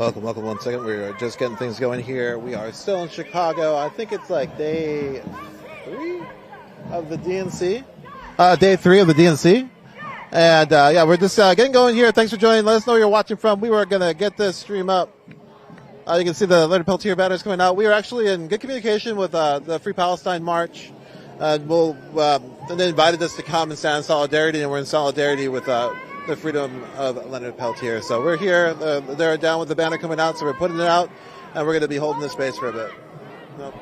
Welcome 1 second. We're just getting things going here. We are still in Chicago. I think it's like day 3 of the DNC. Day 3 of the DNC. And yeah, we're just getting going here. Thanks for joining. Let us know where you're watching from. We were going to get this stream up. You can see the Leonard Peltier banners coming out. We are actually in good communication with the Free Palestine March. And they invited us to come and stand in solidarity, and we're in solidarity with the freedom of Leonard Peltier. So we're here. They're down with the banner coming out, so we're putting it out, and we're going to be holding this space for a bit. Nope.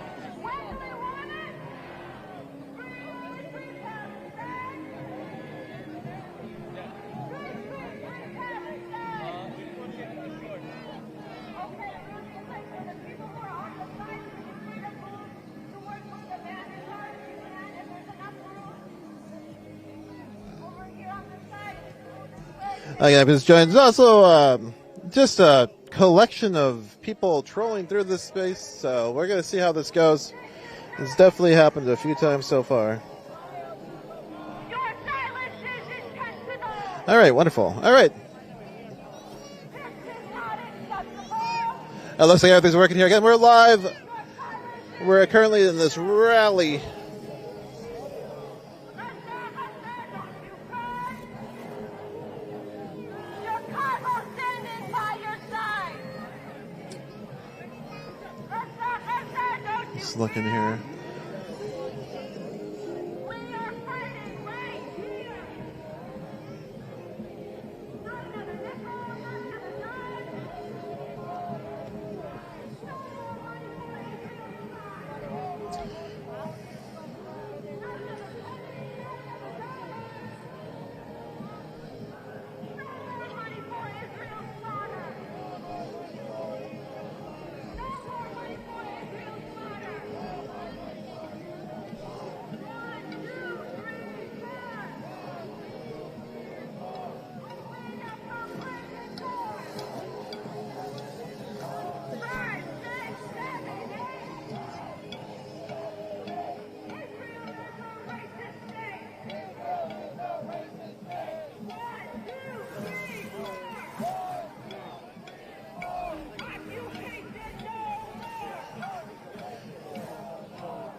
Yeah, there's also just a collection of people trolling through this space, so we're going to see how this goes. It's definitely happened a few times so far. All right, wonderful. All right. It looks like everything's working here. Again, we're live. We're currently in this rally. Just looking here.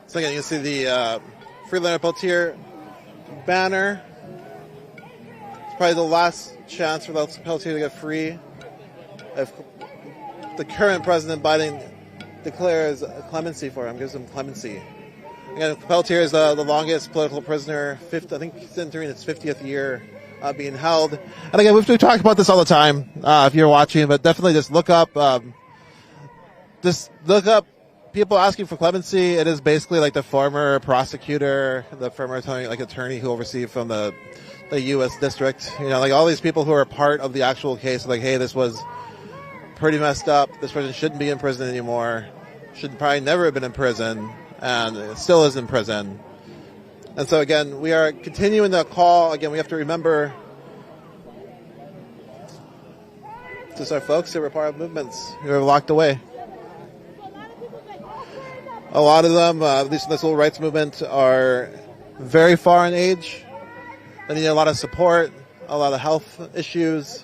So again, you can see the Free Leonard Peltier banner. It's probably the last chance for Peltier to get free. If the current President Biden declares clemency for him, gives him clemency. Again, Peltier is the longest political prisoner. I think he's entering his 50th year being held. And again, we've talked about this all the time if you're watching, but definitely just look up people asking for clemency. It is basically like the former prosecutor, the former attorney who oversees from the U.S. district. You know, like all these people who are part of the actual case, like, hey, this was pretty messed up. This person shouldn't be in prison anymore. Should probably never have been in prison, and it still is in prison. And so again, we are continuing the call. Again, we have to remember just our folks who were part of movements who are locked away. A lot of them, at least in the civil rights movement, are very far in age. They need a lot of support, a lot of health issues,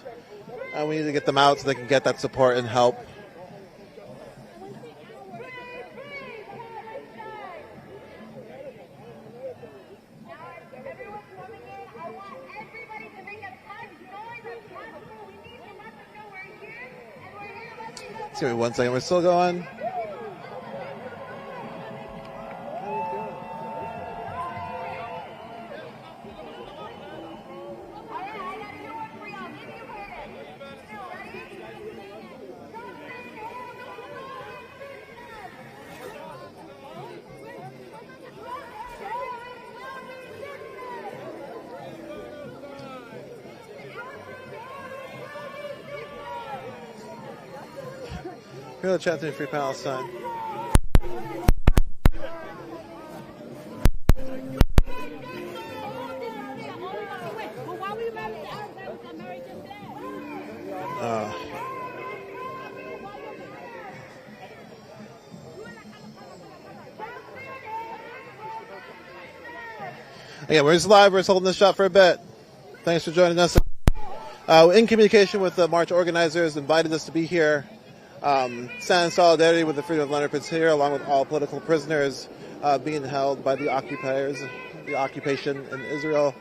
and we need to get them out so they can get that support and help. Excuse me 1 second, we're still going. We're chanting Free Palestine. Again, we're just live. We're just holding this shot for a bit. Thanks for joining us. In communication with the march organizers, invited us to be here. stand in solidarity with the freedom of Leonard Peltier, along with all political prisoners being held by the occupiers, the occupation in Israel,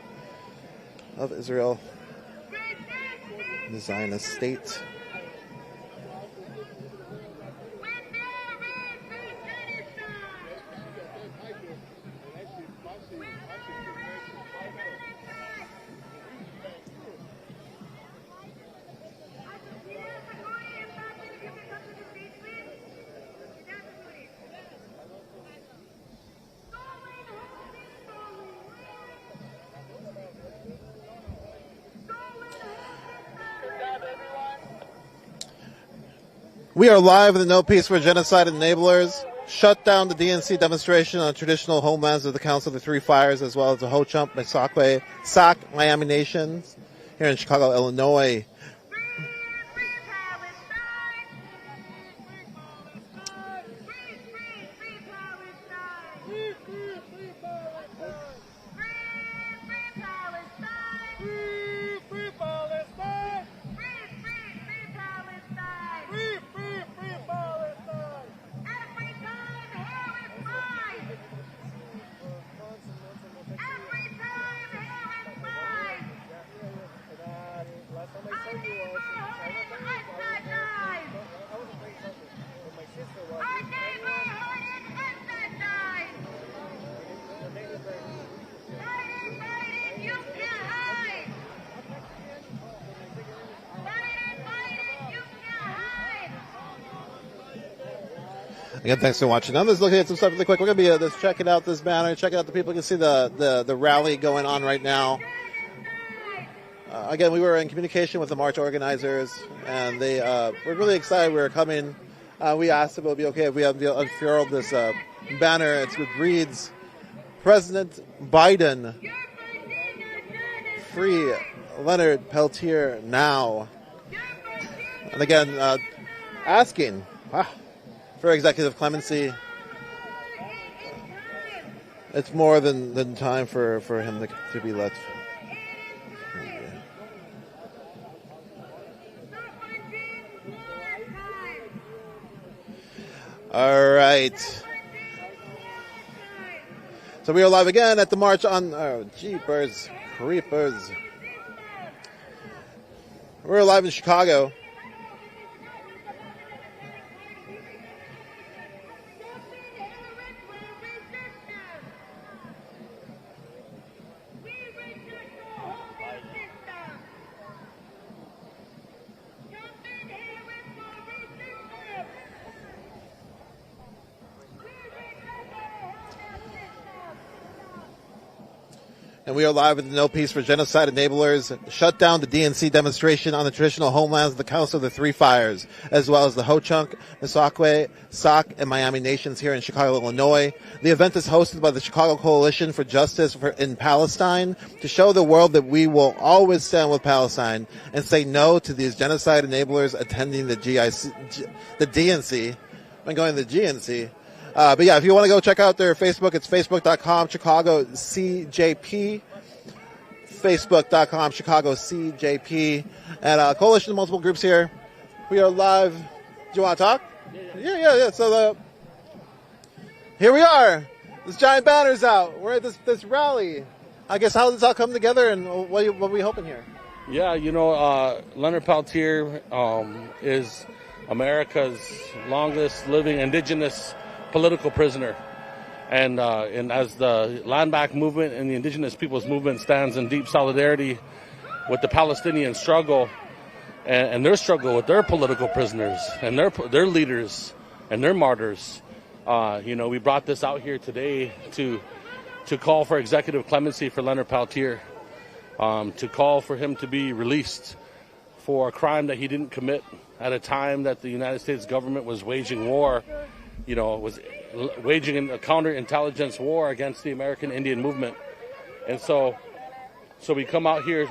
the Zionist state. We are live in the No Peace for Genocide Enablers. Shut down the DNC demonstration on traditional homelands of the Council of the Three Fires, as well as the Ho-Chunk, Meskwaki, Sauk, Miami nations here in Chicago, Illinois. Again, thanks for watching. I'm just looking at some stuff really quick. We're going to be just checking out this banner, checking out the people. You can see the rally going on right now. Again, we were in communication with the march organizers, and they were really excited we were coming. We asked if it would be okay if we unfurled this banner. It reads, President Biden, free Leonard Peltier now. And again, asking for executive clemency. It's more than time for him to be let free. All right. So we are live again at the march on Jeepers Creepers. We're live in Chicago. And we are live with the No Peace for Genocide Enablers. Shut down the DNC demonstration on the traditional homelands of the Council of the Three Fires, as well as the Ho-Chunk, Meskwaki, Sauk, and Miami nations here in Chicago, Illinois. The event is hosted by the Chicago Coalition for Justice in Palestine to show the world that we will always stand with Palestine and say no to these genocide enablers attending the DNC. I'm going to the GNC. But yeah, if you want to go check out their Facebook, it's facebook.com, Chicago CJP, facebook.com, Chicago CJP, and coalition of multiple groups here. We are live. Do you want to talk? Yeah. So here we are. This giant banner's out. We're at this rally. I guess how did this all come together, and what are we hoping here? Yeah, Leonard Peltier is America's longest living indigenous political prisoner, and as the Land Back movement and the indigenous peoples movement stands in deep solidarity with the Palestinian struggle and their struggle with their political prisoners and their leaders and their martyrs, we brought this out here today to call for executive clemency for Leonard Peltier, to call for him to be released for a crime that he didn't commit at a time that the United States government was waging war. Was waging a counterintelligence war against the American Indian movement. And so we come out here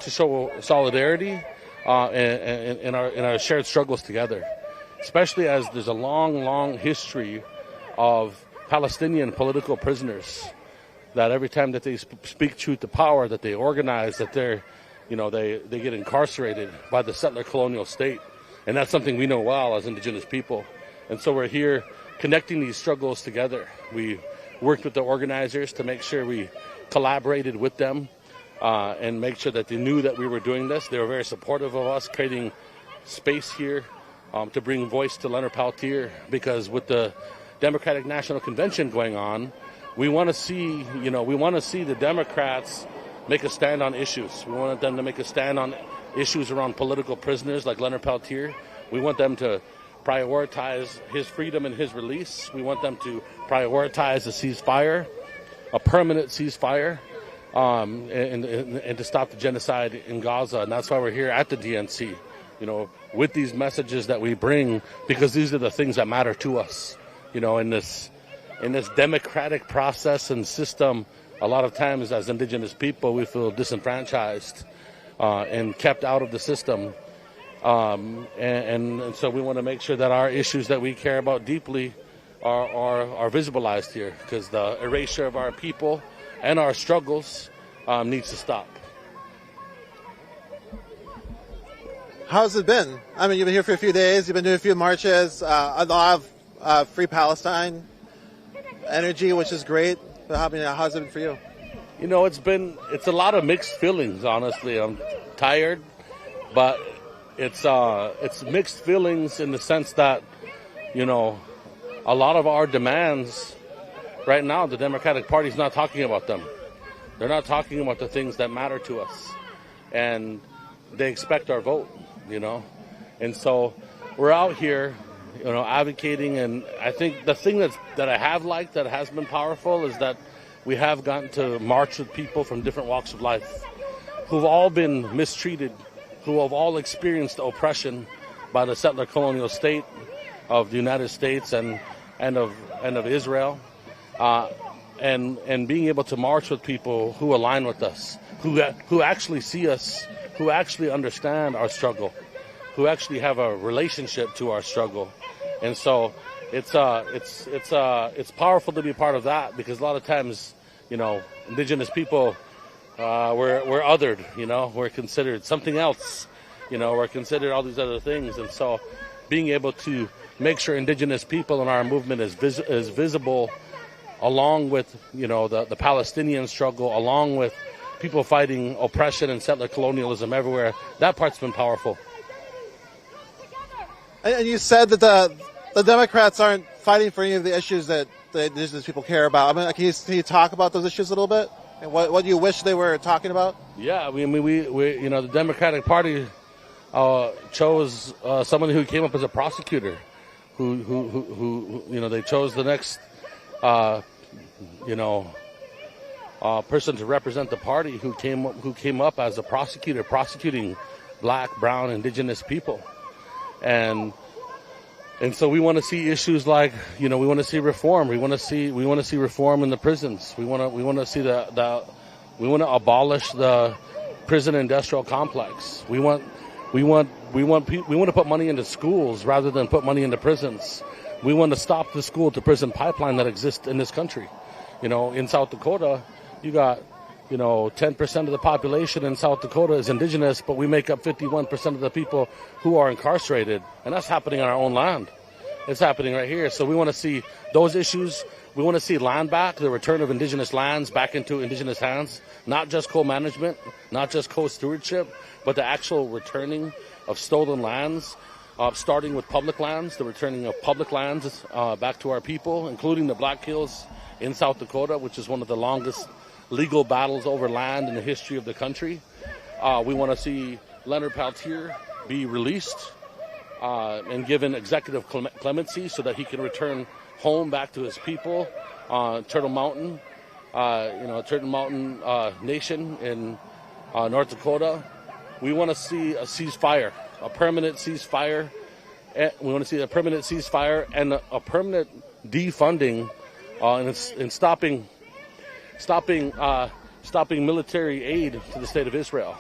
to show solidarity in our shared struggles together, especially as there's a long history of Palestinian political prisoners that every time that they speak truth to power, that they organize, that they get incarcerated by the settler colonial state. And that's something we know well as Indigenous people. And so we're here connecting these struggles together. We worked with the organizers to make sure we collaborated with them and make sure that they knew that we were doing this. They were very supportive of us creating space here to bring voice to Leonard Peltier, because with the Democratic National Convention going on, we want to see, the Democrats make a stand on issues. We want them to make a stand on issues around political prisoners like Leonard Peltier. We want them to prioritize his freedom and his release. We want them to prioritize a ceasefire, a permanent ceasefire, and to stop the genocide in Gaza. And that's why we're here at the DNC, with these messages that we bring, because these are the things that matter to us. In this democratic process and system, a lot of times as Indigenous people, we feel disenfranchised and kept out of the system. And so we want to make sure that our issues that we care about deeply are visibilized here, because the erasure of our people and our struggles needs to stop. How's it been? I mean, you've been here for a few days. You've been doing a few marches. A lot of Free Palestine energy, which is great. But how's it been for you? It's a lot of mixed feelings. Honestly, I'm tired, but it's mixed feelings in the sense that a lot of our demands right now, the Democratic Party is not talking about them. They're not talking about the things that matter to us, and they expect our vote. And so we're out here, advocating. And I think the thing that I have liked, that has been powerful, is that we have gotten to march with people from different walks of life who've all been mistreated, who have all experienced oppression by the settler colonial state of the United States and of Israel, and being able to march with people who align with us, who actually see us, who actually understand our struggle, who actually have a relationship to our struggle. And so it's powerful to be part of that, because a lot of times, Indigenous people, we're othered, we're considered something else, we're considered all these other things. And so being able to make sure Indigenous people in our movement is visible, along with, the Palestinian struggle, along with people fighting oppression and settler colonialism everywhere, that part's been powerful. And you said that the Democrats aren't fighting for any of the issues that the Indigenous people care about. I mean, can you talk about those issues a little bit? And what do you wish they were talking about? Yeah, we the Democratic Party chose someone who came up as a prosecutor, who they chose the next person to represent the party, who came up as a prosecutor, prosecuting Black, Brown, Indigenous people. And so we want to see issues like, we want to see reform. We want to see reform in the prisons. We want to see we want to abolish the prison industrial complex. We want to put money into schools rather than put money into prisons. We want to stop the school to prison pipeline that exists in this country. In South Dakota, you got 10% of the population in South Dakota is Indigenous, but we make up 51% of the people who are incarcerated. And that's happening on our own land. It's happening right here. So we want to see those issues. We want to see land back, the return of Indigenous lands back into Indigenous hands, not just co-management, not just co-stewardship, but the actual returning of stolen lands, starting with public lands, the returning of public lands back to our people, including the Black Hills in South Dakota, which is one of the longest legal battles over land in the history of the country. We want to see Leonard Peltier be released and given executive clemency so that he can return home back to his people, Turtle Mountain, Turtle Mountain Nation in North Dakota. We want to see a ceasefire, a permanent ceasefire. We want to see a permanent ceasefire and a permanent defunding and stopping military aid to the state of Israel.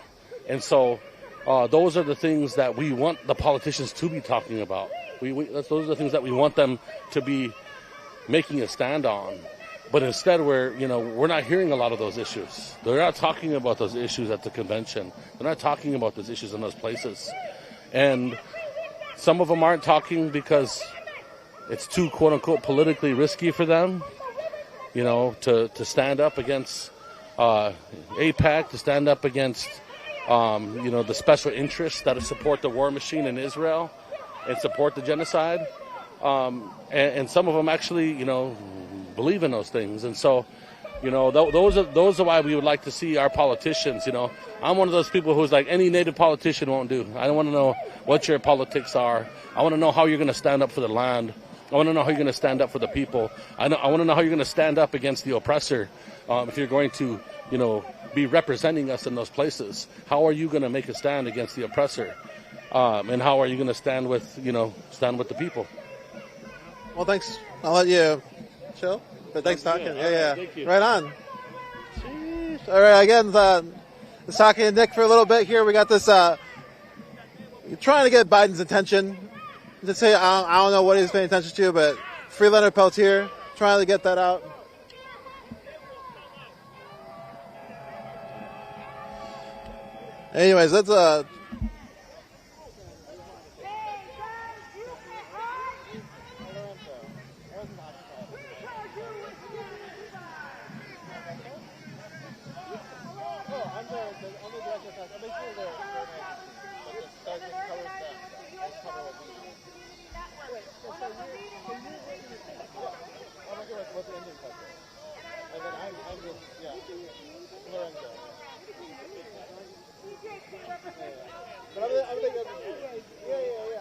And so those are the things that we want the politicians to be talking about. Those are the things that we want them to be making a stand on. But instead, we're not hearing a lot of those issues. They're not talking about those issues at the convention. They're not talking about those issues in those places. And Some of them aren't talking because it's too, quote unquote, politically risky for them, you know, to stand up against AIPAC, to stand up against, you know, the special interests that support the war machine in Israel and support the genocide. And some of them actually, you know, believe in those things. And so, you know, those are why we would like to see our politicians, you know. I'm one of those people who's like, any native politician won't do. I don't want to know what your politics are. I want to know how you're going to stand up for the land. I want to know how you're going to stand up for the people. I want to know how you're going to stand up against the oppressor. If you're going to, you know, be representing us in those places, how are you going to make a stand against the oppressor? And how are you going to stand with, you know, stand with the people? Well, thanks. I'll let you chill. But thanks for talking. Yeah. Thank you. Right on. Jeez. All right, again, just talking to Nick for a little bit here. We got this, trying to get Biden's attention. To say, I don't know what he's paying attention to, but Free Leonard Peltier, trying to get that out. Anyways, let's, I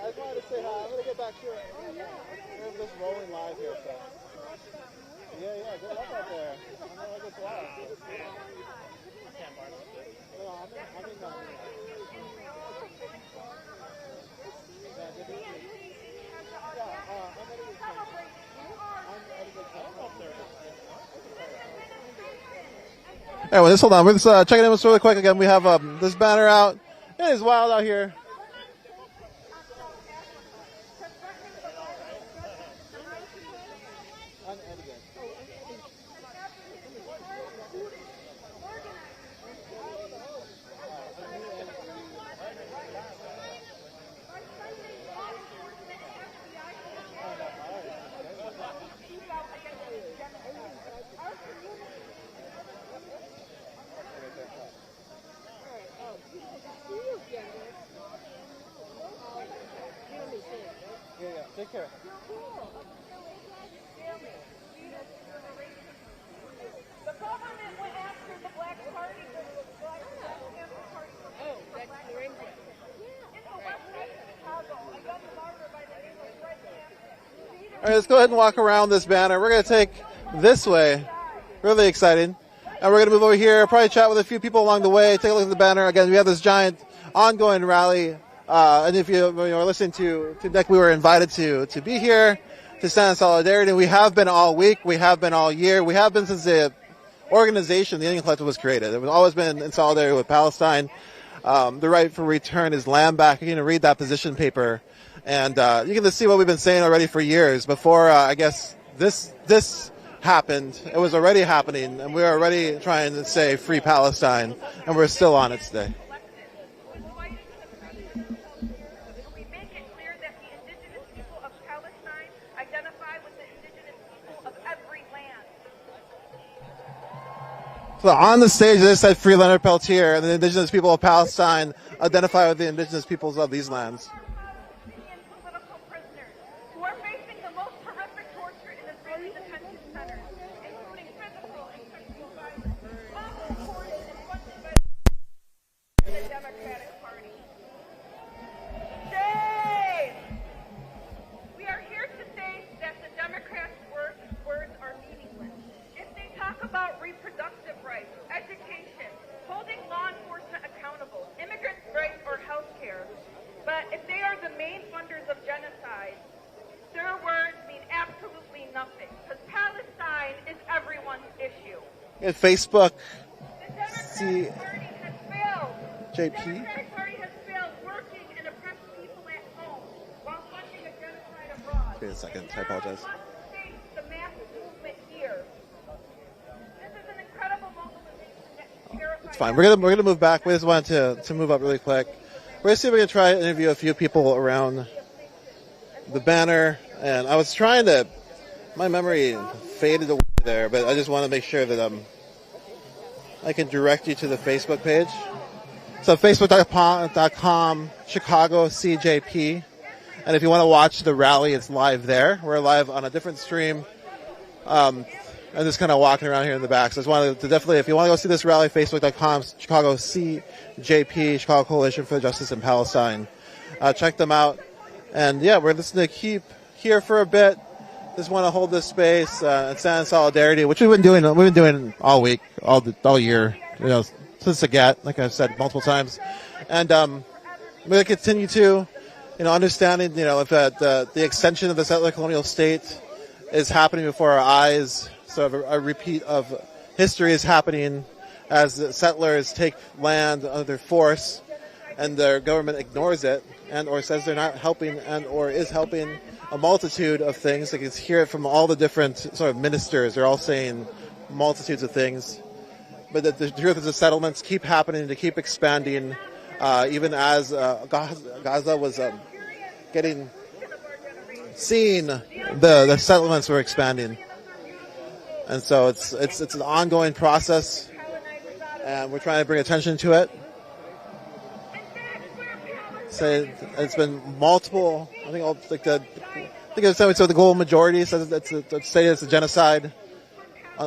just wanted to say hi. I'm going to get back to it. We're just rolling live here, so. Yeah, good luck out there. I know it's wild. No, I'm in Anyway, just hold on. We're just checking in with really quick. Again, we have this banner out. It is wild out here. Take care. The government went after the Black Party, the Black Party. Oh, that's Lorenzo. In the west side of Chicago, a young martyr by the name of Fred Hampton. All right, let's go ahead and walk around this banner. We're going to take this way. Really exciting. And we're going to move over here, probably chat with a few people along the way, take a look at the banner. Again, we have this giant ongoing rally. And if you were listening to Nick, we were invited to be here to stand in solidarity. We have been all week. We have been all year. We have been since the organization, the Indian Collective, was created. We've always been in solidarity with Palestine. The right for return is land back. You can read that position paper. And you can just see what we've been saying already for years. Before, I guess, this happened, it was already happening. And we were already trying to say free Palestine. And we're still on it today. So on the stage, they said Free Leonard Peltier, and the indigenous people of Palestine identify with the indigenous peoples of these lands. Political prisoners who are facing the most horrific torture in Israeli detention centers, including physical and sexual violence, all supported and funded by the Democratic Party. Shame! We are here to say that the Democrats' words are meaningless. If they talk about reproductive rights, education, holding law enforcement accountable, immigrants' rights, or health care, but if they are the main funders of genocide, their words mean absolutely nothing, because Palestine is everyone's issue. At Facebook, The Democratic Party has failed. JP. The Democratic Party has failed working and oppressed people at home while funding a genocide abroad. Wait a second, I apologize. Must face the mass movement here. This is an incredible mobilization that terrifies. It's fine. We're gonna move back. We just wanted to move up really quick. We're gonna see if we can try to interview a few people around the banner, and I was trying to. My memory faded away there, but I just want to make sure that I can direct you to the Facebook page. So facebook.com Chicago CJP, and if you want to watch the rally, it's live there. We're live on a different stream. I'm just kind of walking around here in the back. So I just wanted to definitely, if you want to go see this rally, facebook.com Chicago CJP, Chicago Coalition for Justice in Palestine. Check them out. And yeah, we're just going to keep here for a bit. Just want to hold this space and stand in solidarity, which we've been doing all week, all year, since the get, like I've said multiple times. And we're going to continue to, understanding, if the extension of the settler colonial state is happening before our eyes. So a repeat of history is happening as the settlers take land under force, and their government ignores it and or says they're not helping and or is helping a multitude of things. I can hear it from all the different sort of ministers. They're all saying multitudes of things. But the truth is the settlements keep happening, they keep expanding, even as Gaza was getting seen, the settlements were expanding. And so it's an ongoing process, and we're trying to bring attention to it. So it's been multiple. I think it's the global majority says it's a genocide, an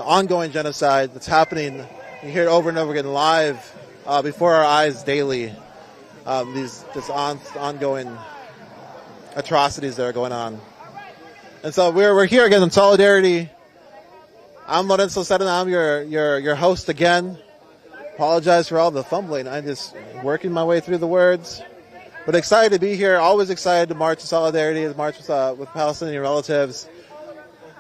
ongoing genocide that's happening. You hear it over and over again live before our eyes daily. These ongoing atrocities that are going on, and so we're here again in solidarity. I'm Lorenzo Sedin. I'm your host again. Apologize for all the fumbling. I'm just working my way through the words. But excited to be here. Always excited to march in solidarity, to march with Palestinian relatives.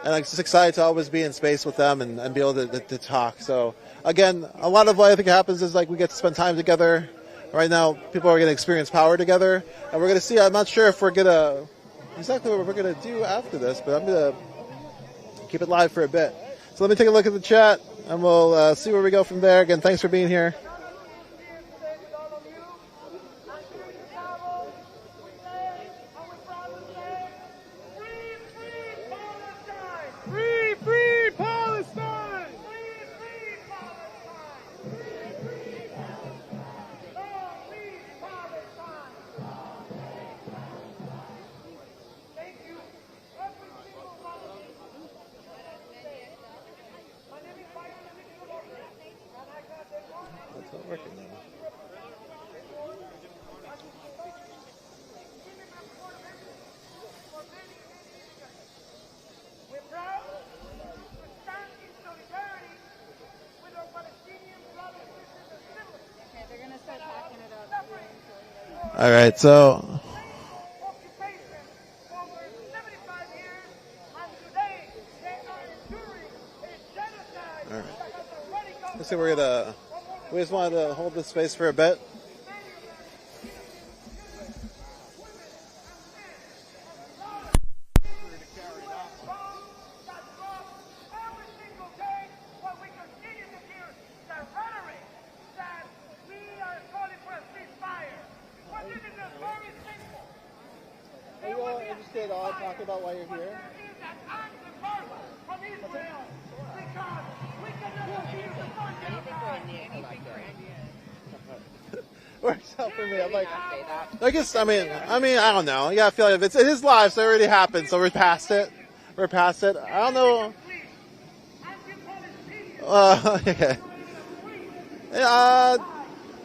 And I'm just excited to always be in space with them and be able to talk. So, again, a lot of what I think happens is we get to spend time together. Right now, people are going to experience power together. And we're going to see, I'm not sure if we're going to, exactly what we're going to do after this, but I'm going to keep it live for a bit. So let me take a look at the chat, and we'll see where we go from there. Again, thanks for being here. All right, so let's see. We just wanted to hold this space for a bit. About why you're here? Works out for me. I'm like, I guess. I mean, I don't know. Yeah, I feel like it is live, so it already happened. So we're past it. I don't know. Okay.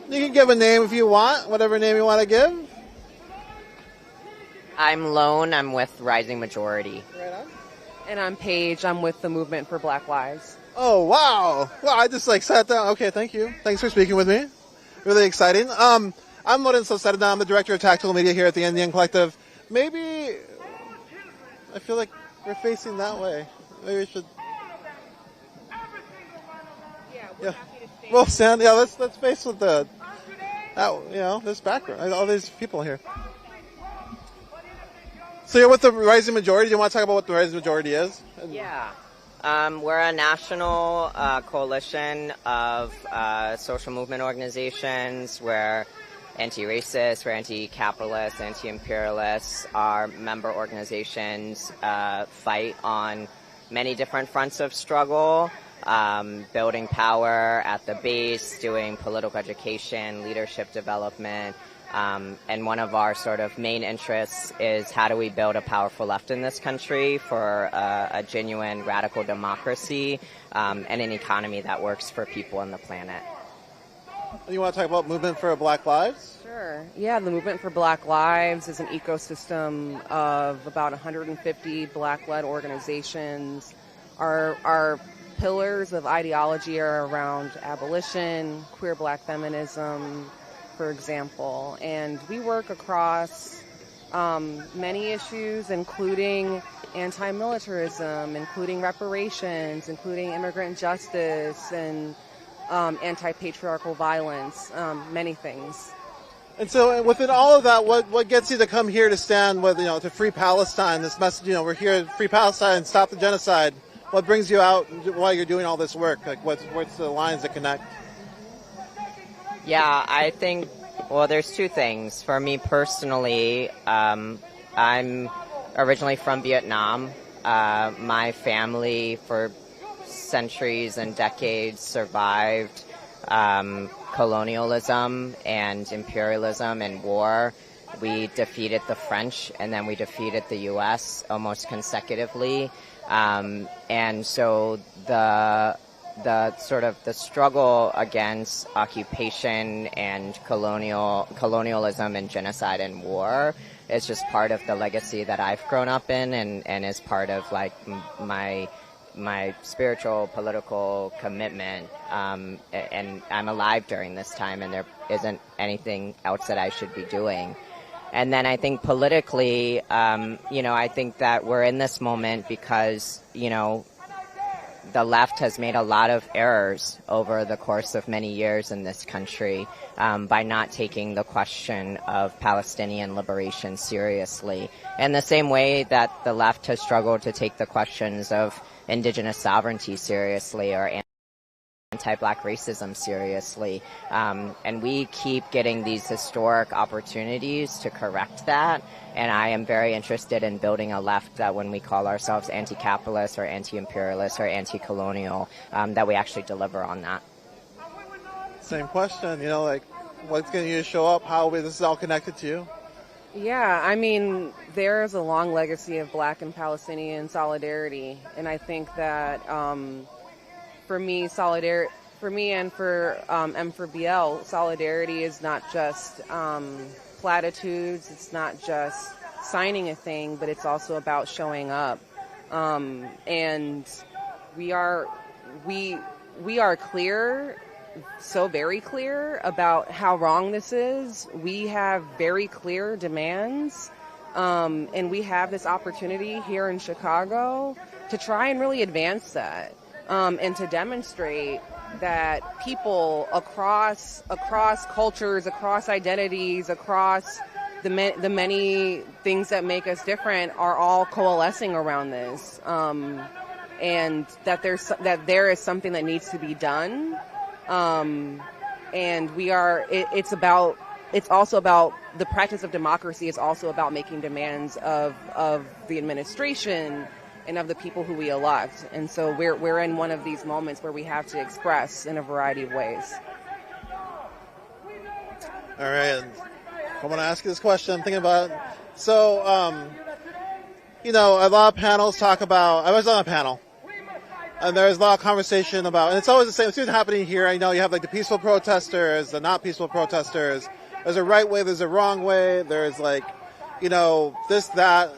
You can give a name if you want, whatever name you want to give. I'm Lone. I'm with Rising Majority. Right on. And I'm Paige. I'm with the Movement for Black Lives. Oh, wow. Well, I just sat down. Okay, thank you. Thanks for speaking with me. Really exciting. I'm Lorenzo Sedin. I'm the director of tactical media here at the NDN Collective. Maybe I feel like we're facing that way. Maybe we should. Yeah. Well, stand. Yeah, let's face with this background. All these people here. So you're with the Rising Majority. Do you want to talk about what the Rising Majority is? Yeah. We're a national coalition of social movement organizations where anti-racist, we're anti-capitalist, anti-imperialist. Our member organizations fight on many different fronts of struggle, building power at the base, doing political education, leadership development. And one of our sort of main interests is how do we build a powerful left in this country for a genuine radical democracy and an economy that works for people on the planet. You want to talk about Movement for Black Lives? Sure. Yeah, the Movement for Black Lives is an ecosystem of about 150 Black-led organizations. Our pillars of ideology are around abolition, queer Black feminism, for example. And we work across many issues, including anti-militarism, including reparations, including immigrant justice, and anti-patriarchal violence, many things. And so within all of that, what gets you to come here to stand with, to free Palestine, this message, we're here to free Palestine, stop the genocide. What brings you out while you're doing all this work? Like what's the lines that connect? Yeah, I think, well, there's two things. For me personally, I'm originally from Vietnam. My family for centuries and decades survived colonialism and imperialism and war. We defeated the French and then we defeated the U.S. almost consecutively. And so the sort of the struggle against occupation and colonialism and genocide and war is just part of the legacy that I've grown up in and is part of like my spiritual political commitment, and I'm alive during this time, and there isn't anything else that I should be doing. And then I think politically, I think that we're in this moment because, the left has made a lot of errors over the course of many years in this country by not taking the question of Palestinian liberation seriously. In the same way that the left has struggled to take the questions of Indigenous sovereignty seriously or anti-Black racism seriously. And we keep getting these historic opportunities to correct that. And I am very interested in building a left that when we call ourselves anti-capitalist or anti-imperialist or anti-colonial, that we actually deliver on that. Same question, what's going to show up, how this is all connected to you? Yeah, I mean, there's a long legacy of Black and Palestinian solidarity, and I think that for me and for M4BL, solidarity is not just platitudes. It's not just signing a thing, but it's also about showing up. And we are clear. So very clear about how wrong this is. We have very clear demands, and we have this opportunity here in Chicago to try and really advance that, and to demonstrate that people across cultures, across identities, across the many things that make us different are all coalescing around this, and that there is something that needs to be done. And it's also about the practice of democracy is also about making demands of the administration and of the people who we elect. And so we're in one of these moments where we have to express in a variety of ways. All right. I want to ask you this question. I'm thinking about it. So, a lot of panels talk about, I was on a panel. And there's a lot of conversation about, and it's always the same. It's happening here. I know you have like the peaceful protesters, the not peaceful protesters. There's a right way, there's a wrong way. There's like, this, that.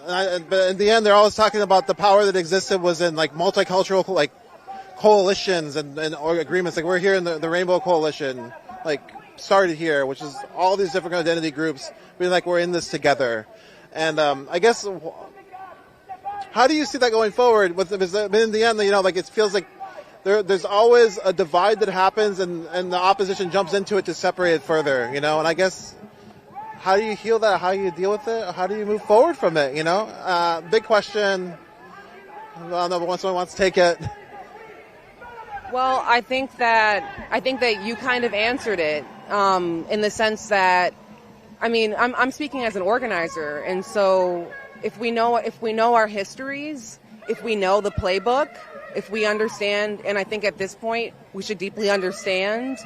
But in the end, they're always talking about the power that existed was in like multicultural like coalitions and or agreements. Like we're here in the Rainbow Coalition, like started here, which is all these different identity groups being like we're in this together. And I guess. How do you see that going forward? In the end, it feels like there's always a divide that happens, and the opposition jumps into it to separate it further. And I guess how do you heal that? How do you deal with it? How do you move forward from it? Big question. I don't know, but someone wants to take it. Well, I think that you kind of answered it in the sense that I mean, I'm speaking as an organizer, and so if we know our histories, if we know the playbook, if we understand, and I think at this point we should deeply understand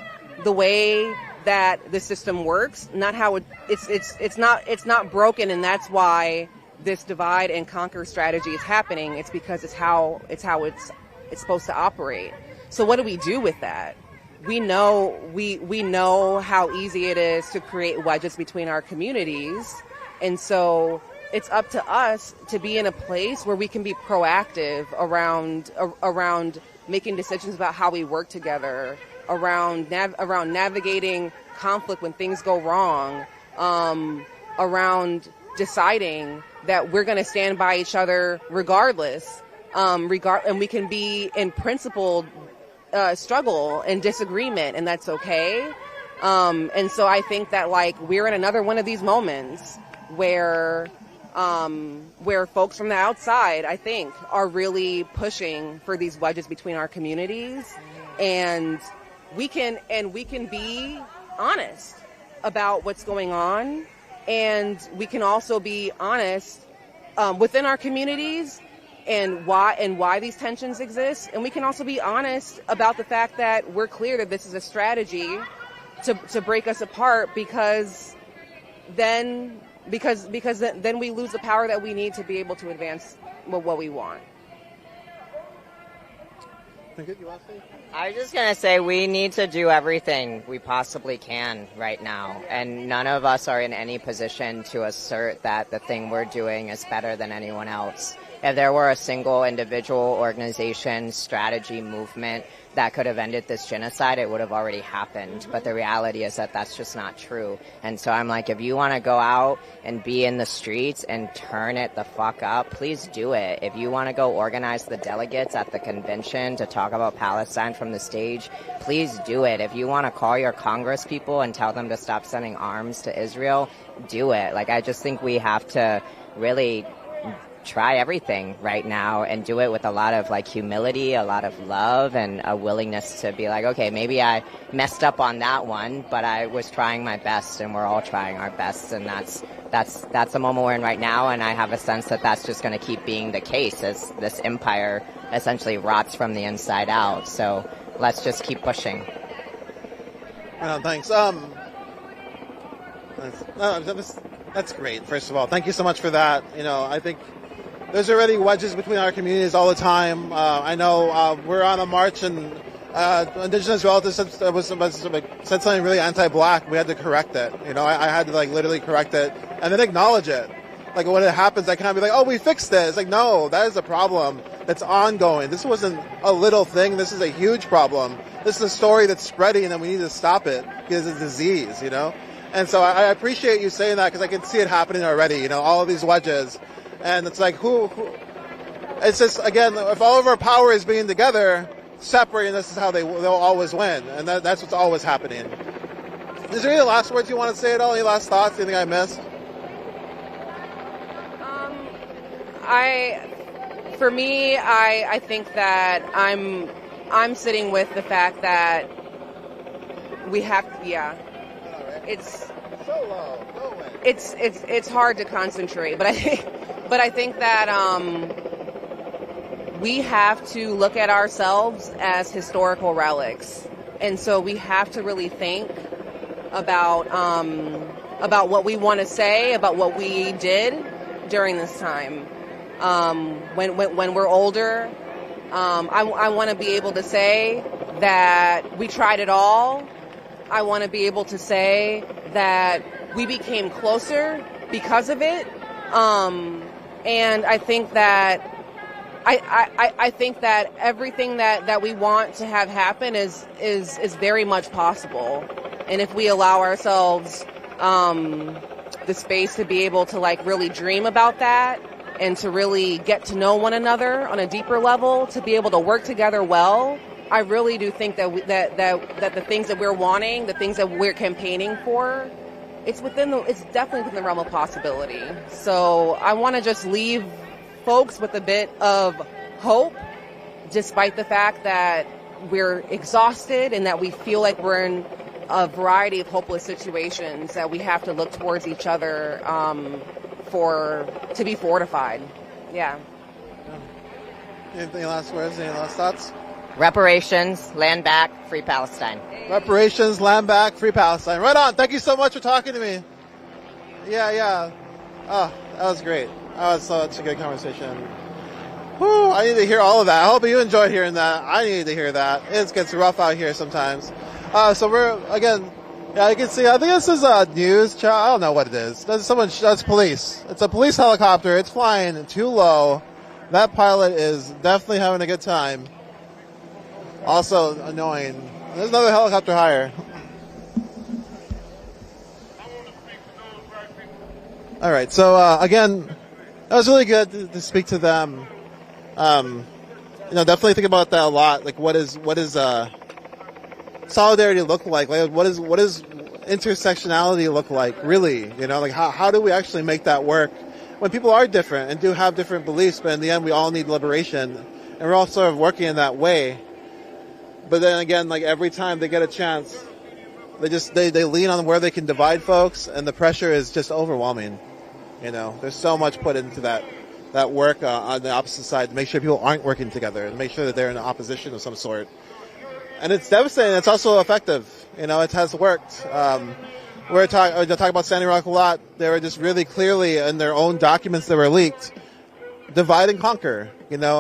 the way that the system works, not how it's not broken, and that's why this divide and conquer strategy is happening. It's because it's how it's supposed to operate. So what do we do with that? We know how easy it is to create wedges between our communities, and so it's up to us to be in a place where we can be proactive around making decisions about how we work together, around navigating conflict when things go wrong, around deciding that we're going to stand by each other regardless, and we can be in principled struggle and disagreement, and that's okay. And so I think that we're in another one of these moments where folks from the outside, I think, are really pushing for these wedges between our communities, and we can be honest about what's going on, and we can also be honest within our communities and why these tensions exist, and we can also be honest about the fact that we're clear that this is a strategy to break us apart, because then we lose the power that we need to be able to advance what we want. I was just going to say we need to do everything we possibly can right now, and none of us are in any position to assert that the thing we're doing is better than anyone else. If there were a single individual, organization, strategy, movement that could have ended this genocide, it would have already happened. But the reality is that that's just not true. And so I'm like, if you want to go out and be in the streets and turn it the fuck up, please do it. If you want to go organize the delegates at the convention to talk about Palestine from the stage, please do it. If you want to call your Congress people and tell them to stop sending arms to Israel, do it. I just think we have to really try everything right now and do it with a lot of humility, a lot of love, and a willingness to be okay, maybe I messed up on that one, but I was trying my best, and we're all trying our best, and that's the moment we're in right now, and I have a sense that that's just going to keep being the case as this empire essentially rots from the inside out. So let's just keep pushing. Thanks. That's great. First of all, thank you so much for that. I think there's already wedges between our communities all the time. I know we're on a march, and Indigenous relatives said something really anti-Black. We had to correct it. I had to literally correct it and then acknowledge it. When it happens, I can't be oh, we fixed it. It's no, that is a problem that's ongoing. This wasn't a little thing. This is a huge problem. This is a story that's spreading, and we need to stop it because it's a disease. And so I appreciate you saying that, because I can see it happening already. All of these wedges. And it's who? It's just, again, if all of our power is being together, separating, this is how they'll always win. And that's what's always happening. Is there any last words you want to say at all? Any last thoughts? Anything I missed? I think that I'm sitting with the fact that we have, it's so low. Go away. It's hard to concentrate, but I think that we have to look at ourselves as historical relics, and so we have to really think about what we want to say, about what we did during this time. When we're older, I want to be able to say that we tried it all. I want to be able to say that we became closer because of it. And I think that I think that everything that we want to have happen is very much possible. And if we allow ourselves the space to be able to like really dream about that and to really get to know one another on a deeper level, to be able to work together well, I really do think that that the things that we're wanting, the things that we're campaigning for, it's definitely within the realm of possibility. So I want to just leave folks with a bit of hope, despite the fact that we're exhausted and that we feel like we're in a variety of hopeless situations that we have to look towards each other to be fortified. Yeah. Anything last words? Any last thoughts? Reparations, land back, free Palestine. Reparations, land back, free Palestine. Right on. Thank you so much for talking to me. Yeah. Oh, that was great. That was such a good conversation. Whew, I need to hear all of that. I hope you enjoyed hearing that. I need to hear that. It gets rough out here sometimes. So we're, again, yeah, you can see, I think this is a news channel. I don't know what it is. That's police. It's a police helicopter. It's flying too low. That pilot is definitely having a good time. Also annoying. There's another helicopter higher. All right. So again, that was really good to speak to them. Definitely think about that a lot. Like, what is solidarity look like? Like, what is intersectionality look like? Really, like how do we actually make that work when people are different and do have different beliefs? But in the end, we all need liberation, and we're all sort of working in that way. But then again, like every time they get a chance, they lean on where they can divide folks, and the pressure is just overwhelming. There's so much put into that work on the opposite side to make sure people aren't working together and make sure that they're in opposition of some sort. And it's devastating. It's also effective. It has worked. We're talking about Standing Rock a lot. They were just really clearly in their own documents that were leaked, divide and conquer.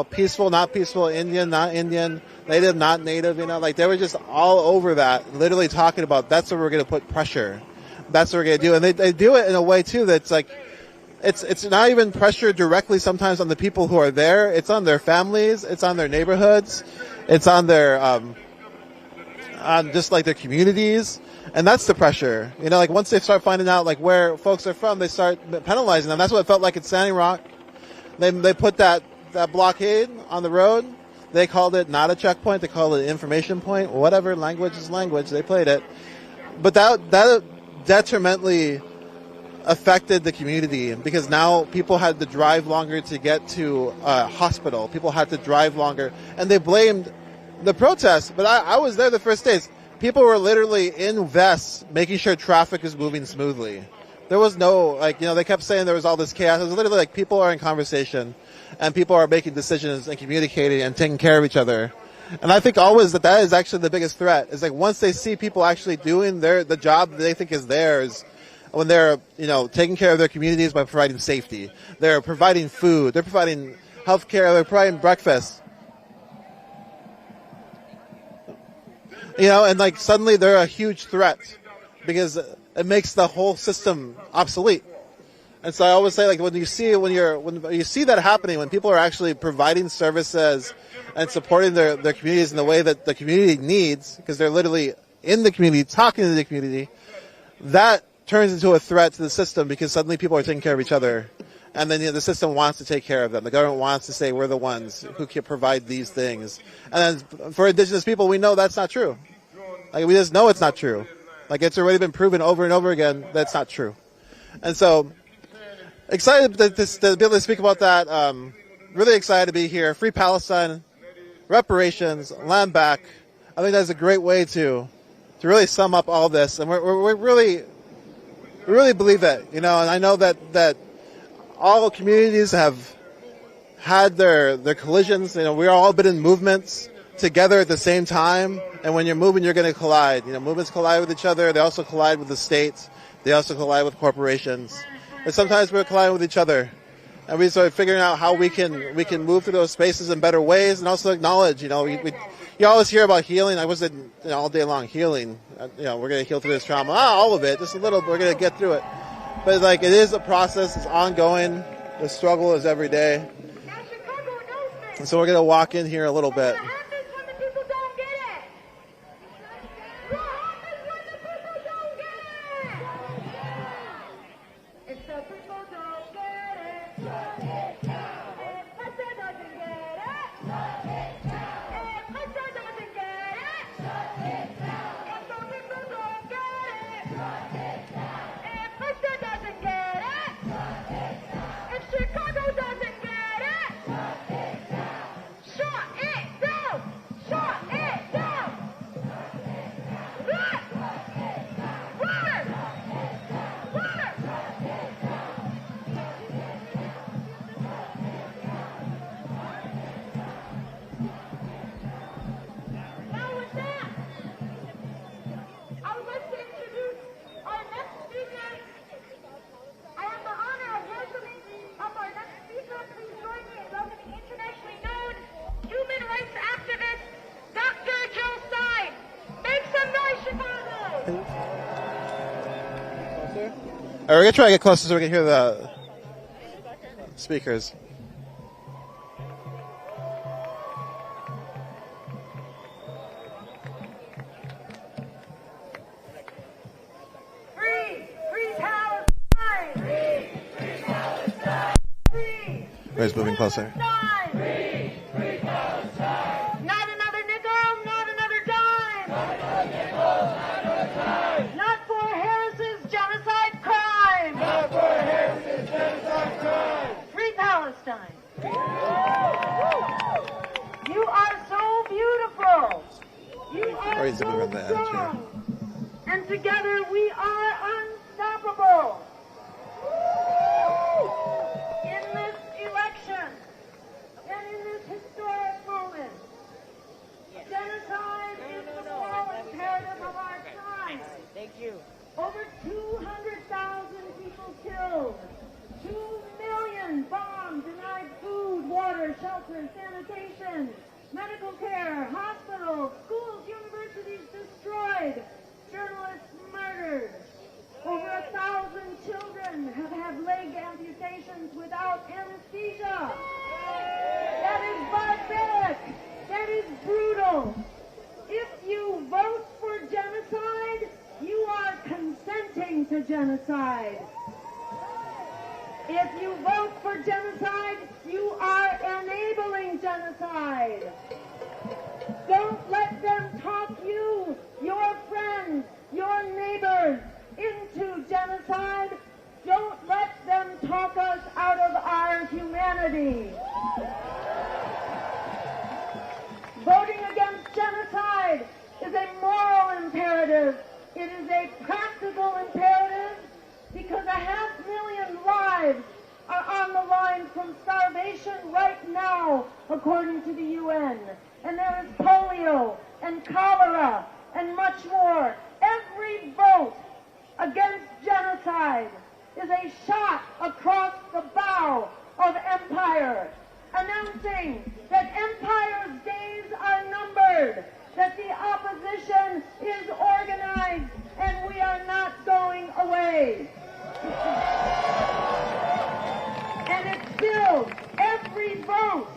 Peaceful, not peaceful, Indian, not Indian, native, not native. They were just all over that, literally talking about that's where we're going to put pressure. That's what we're going to do. And they do it in a way too that's like, it's not even pressure directly sometimes on the people who are there. It's on their families. It's on their neighborhoods. It's on their, on just like their communities. And that's the pressure. Like once they start finding out like where folks are from, they start penalizing them. That's what it felt like at Standing Rock. They put that blockade on the road. They called it not a checkpoint. They called it an information point. Whatever, language is language. They played it. But that detrimentally affected the community because now people had to drive longer to get to a hospital. People had to drive longer. And they blamed the protests. But I was there the first days. People were literally in vests making sure traffic is moving smoothly. There was no, they kept saying there was all this chaos. It was literally like people are in conversation and people are making decisions and communicating and taking care of each other. And I think always that is actually the biggest threat. Is like once they see people actually doing the job that they think is theirs, when they're, taking care of their communities by providing safety. They're providing food. They're providing health care. They're providing breakfast. And suddenly they're a huge threat because it makes the whole system obsolete. And so I always say, when you see that happening, when people are actually providing services and supporting their communities in the way that the community needs, because they're literally in the community, talking to the community, that turns into a threat to the system because suddenly people are taking care of each other. And then the system wants to take care of them. The government wants to say we're the ones who can provide these things. And then for Indigenous people, we know that's not true. We just know it's not true. It's already been proven over and over again that's not true. And so excited to be able to speak about that. Really excited to be here. Free Palestine, reparations, land back. I think that's a great way to really sum up all this. And we really believe it, and I know that all communities have had their collisions. We've all been in movements together at the same time, and when you're moving, you're going to collide. Movements collide with each other. They also collide with the states. They also collide with corporations. And sometimes we're colliding with each other, and we start figuring out how we can move through those spaces in better ways, and also acknowledge. You always hear about healing. I wasn't all day long healing. We're going to heal through this trauma. All of it, just a little. We're going to get through it. But it is a process. It's ongoing. The struggle is every day. And so we're going to walk in here a little bit. we're going to try to get closer so we can hear the speakers. Everybody's moving closer. Free Palestine! Not another nickel, not another dime! Not for Harris's genocide crime! Not for Harris's genocide crime! Free Palestine! You are so beautiful! You are so strong! And together we are unstoppable! In this election, and in this historic moment, genocide is the moral imperative of our time. Thank you. Over 200,000 people killed, 2 million bombed, denied food, water, shelter, sanitation, medical care, hospitals, schools, universities destroyed, journalists murdered. Over 1,000 children have had leg amputations without anesthesia. That is barbaric. That is brutal. If you vote for genocide, you are consenting to genocide. If you vote for genocide, you are enabling genocide. Don't let them talk you, your friends, your neighbors, into genocide. Don't let them talk us out of our humanity. Voting against genocide is a moral imperative. It is a practical imperative because 500,000 lives are on the line from starvation right now, according to the UN. And there is polio and cholera and much more. Every vote against genocide is a shot across the bow of empire, announcing that empire's days are numbered, that the opposition is organized, and we are not going away. And it still, every vote,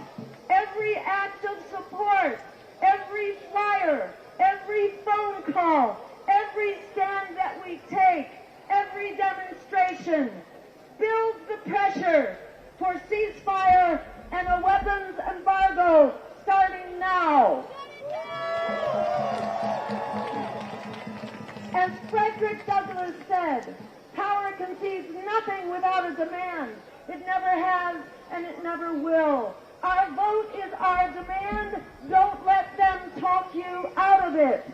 every act of support, every flyer, every phone call, every stand that we take, every demonstration builds the pressure for ceasefire and a weapons embargo starting now. As Frederick Douglass said, power concedes nothing without a demand. It never has and it never will. Our vote is our demand. Don't let them talk you out of it.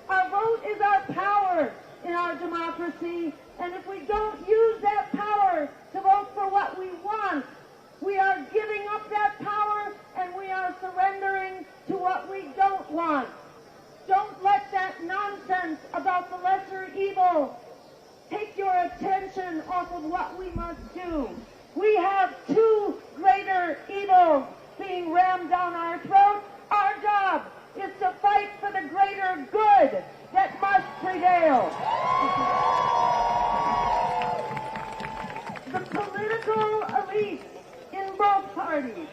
Our vote is our power in our democracy, and if we don't use that power to vote for what we want, we are giving up that power and we are surrendering to what we don't want. Don't let that nonsense about the lesser evil take your attention off of what we must do. We have 2 greater evils being rammed down our throats. Our job is to fight for the greater good that must prevail. The political elites in both parties,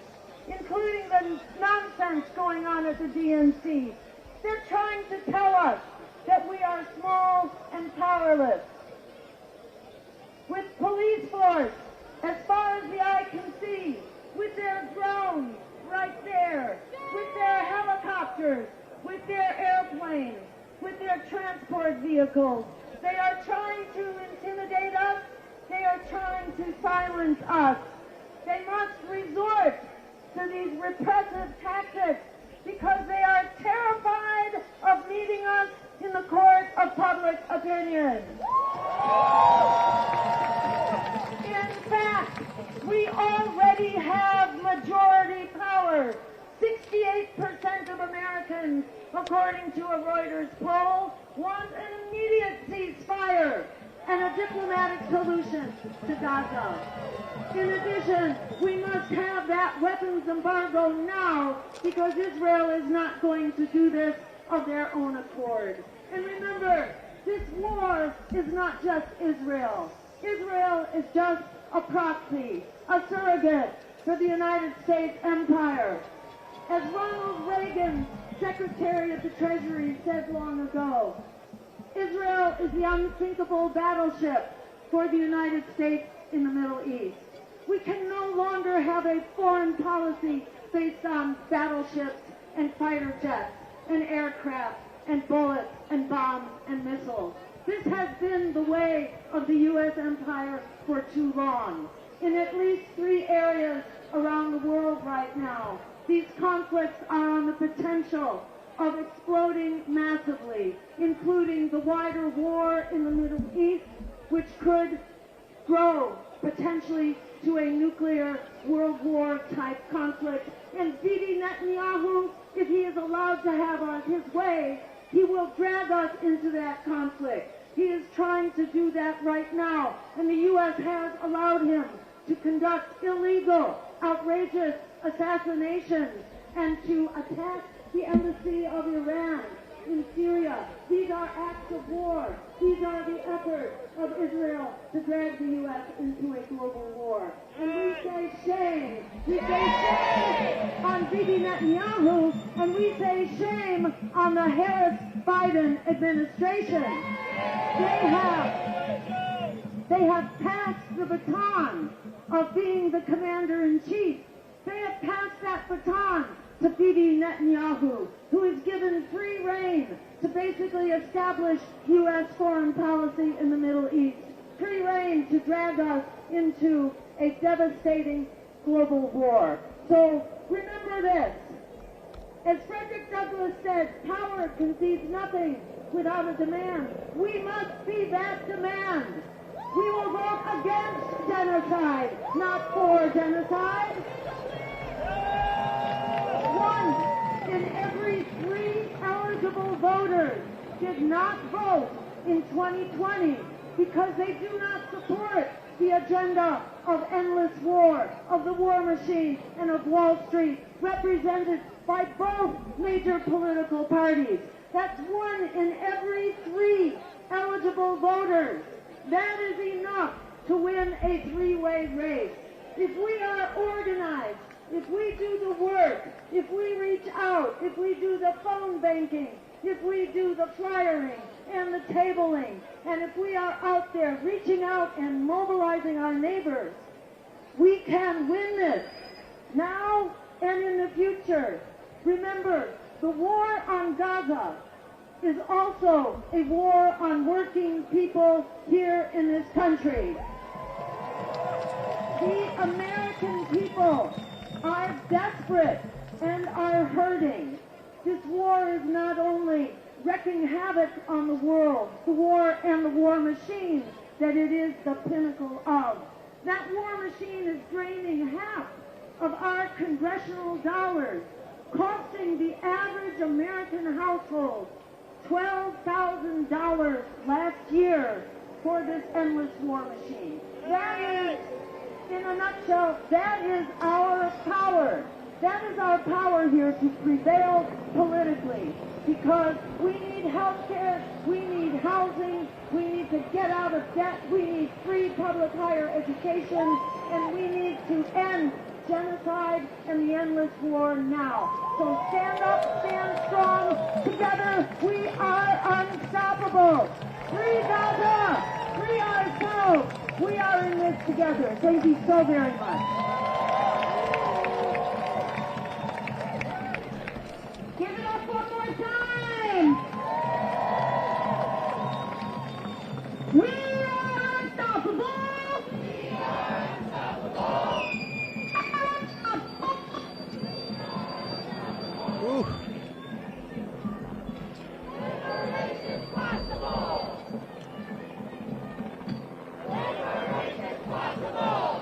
including the nonsense going on at the DNC, they're trying to tell us that we are small and powerless. With police force as far as the eye can see, with their drones right there, with their helicopters, with their airplanes, with their transport vehicles. They are trying to intimidate us. They are trying to silence us. They must resort to these repressive tactics because they are terrified of meeting us in the court of public opinion. In fact, we already have majority power. 68% of Americans, according to a Reuters poll, want an immediate ceasefire and a diplomatic solution to Gaza. In addition, we must have that weapons embargo now because Israel is not going to do this of their own accord. And remember, this war is not just Israel. is just a proxy, a surrogate for the United States empire. As Ronald Reagan, Secretary of the Treasury, said long ago, Israel is the unthinkable battleship for the United States in the Middle East. We can no longer have a foreign policy based on battleships and fighter jets and aircraft and bullets and bombs and missiles. This has been the way of the U.S. empire for too long. In at least 3 areas around the world right now, these conflicts are on the potential of exploding massively, including the wider war in the Middle East, which could grow potentially to a nuclear world war type conflict. And Bibi Netanyahu, if he is allowed to have his way, he will drag us into that conflict. He is trying to do that right now, and the U.S. has allowed him to conduct illegal, outrageous assassinations and to attack the embassy of Iran in Syria. These are acts of war. These are the efforts of Israel to drag the U.S. into a global war. And we say shame. We say shame on Bibi Netanyahu, and we say shame on the Harris-Biden administration. They have passed the baton of being the commander-in-chief. They have passed that baton to Bibi Netanyahu, who is given free rein to basically establish U.S. foreign policy in the Middle East. Free rein to drag us into a devastating global war. So remember this. As Frederick Douglass said, power concedes nothing without a demand. We must be that demand. We will vote against genocide, not for genocide. 1 in every 3 eligible voters did not vote in 2020 because they do not support the agenda of endless war, of the war machine, and of Wall Street, represented by both major political parties. That's 1 in every 3 eligible voters. That is enough to win a 3-way race. If we are organized, if we do the work, if we reach out, if we do the phone banking, if we do the flyering and the tabling, and if we are out there reaching out and mobilizing our neighbors, we can win this now and in the future. Remember, the war on Gaza is also a war on working people here in this country. The American people are desperate and are hurting. This war is not only wreaking havoc on the world, the war and the war machine that it is the pinnacle of. That war machine is draining half of our congressional dollars, costing the average American household $12,000 last year for this endless war machine. That is, in a nutshell, that is our power. That is our power here to prevail politically, because we need health care, we need housing, we need to get out of debt, we need free public higher education, and we need to end genocide and the endless war now. So stand up, stand strong. Together we are unstoppable. Free Gaza! Free ourselves! We are in this together. Thank you so very much. Give it up one more time! We are unstoppable! We are unstoppable! Ooh. Liberation possible! Liberation possible!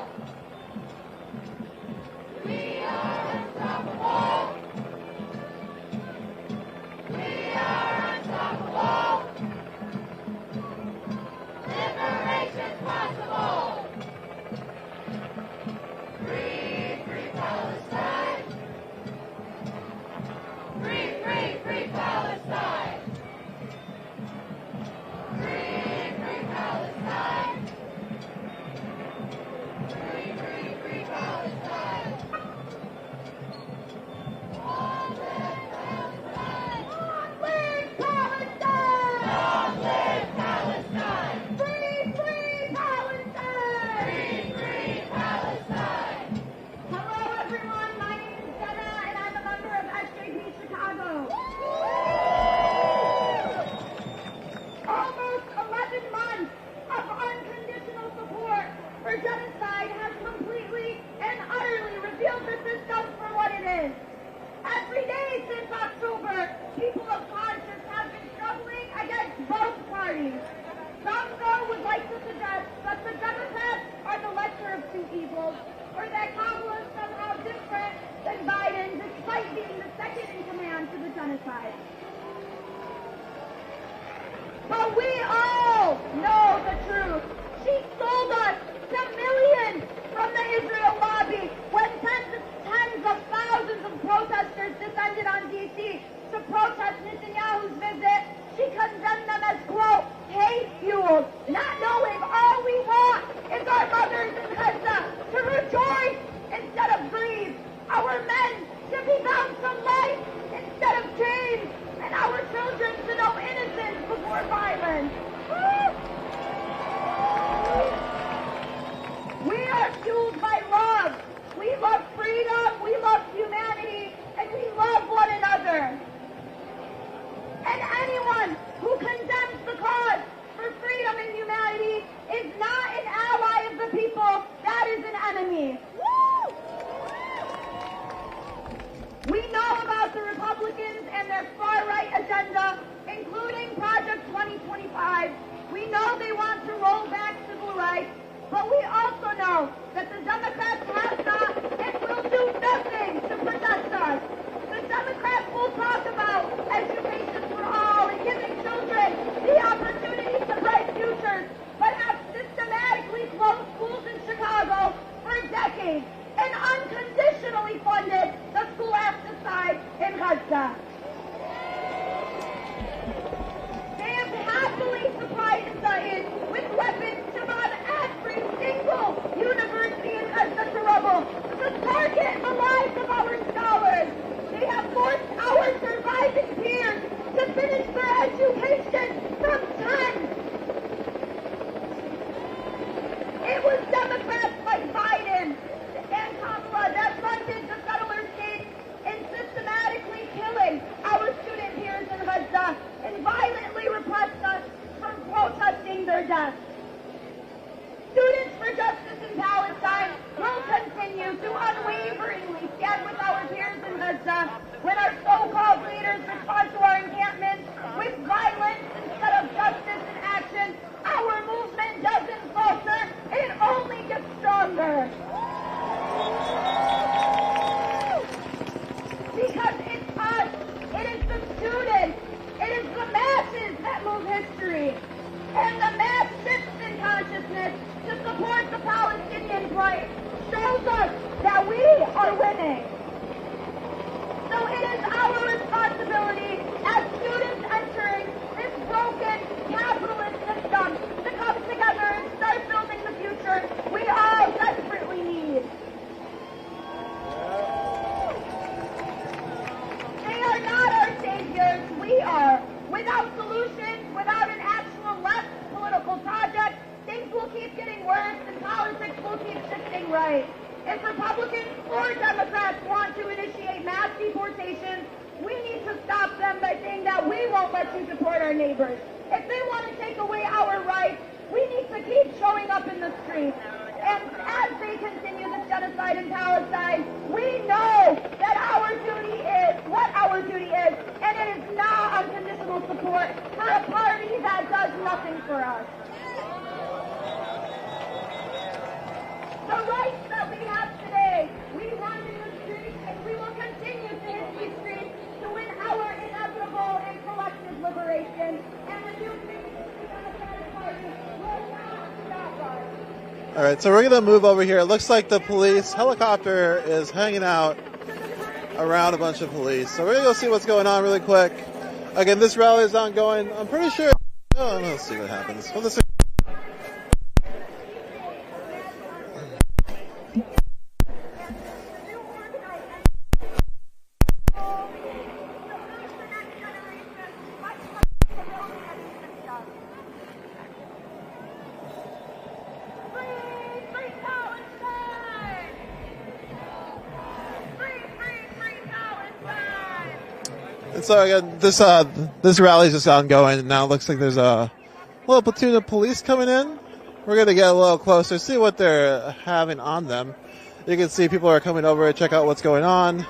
But we also know that the Democrats have not and will do nothing to protect us. The Democrats will talk about education for all and giving children the opportunity to bright futures, but have systematically closed schools in Chicago for decades and unconditionally funded the scholastic side in Gaza. They have happily supplied Stein with weapons to bomb every single university in Gaza to rubble, to target the lives of our scholars. They have forced our surviving peers to finish their education from 10. It was Democrats like Biden and Kamala that funded the settler states in systematically killing our student peers in Gaza and violently repressed us from protesting their deaths. Students for Justice in Palestine will continue to unwaveringly stand with our peers in Gaza when our so-called leaders respond to our encampments with violence instead of justice and action. Our movement doesn't falter, it only gets stronger. Because it's us, it is the students, it is the masses that move history. And the mass shifts in consciousness to support the Palestinian plight shows us that we are winning. So it is our responsibility as students entering this broken capitalist system to come together and start building the future we all desperately need. They are not our saviors, we are. Without solutions, without an actual left political project, things will keep getting worse and politics will keep shifting right. If Republicans or Democrats want to initiate mass deportations, we need to stop them by saying that we won't let you deport our neighbors. If they want to take away our rights, we need to keep showing up in the streets. And as they continue this genocide in Palestine, we know that our duty is what our duty is, and it is not unconditional support for a party that does nothing for us. The rights that we have today, we run in the streets, and we will continue to hit these streets to win our inevitable and collective liberation. And the new Democratic Party will not stop us. All right, so we're going to move over here. It looks like the police helicopter is hanging out around a bunch of police. So we're going to go see what's going on really quick. Again, this rally is ongoing. I'm pretty sure... Oh, let's see what happens. Well, this So again, this rally is just ongoing, and now it looks like there's a little platoon of police coming in. We're going to get a little closer, see what they're having on them. You can see people are coming over to check out what's going on.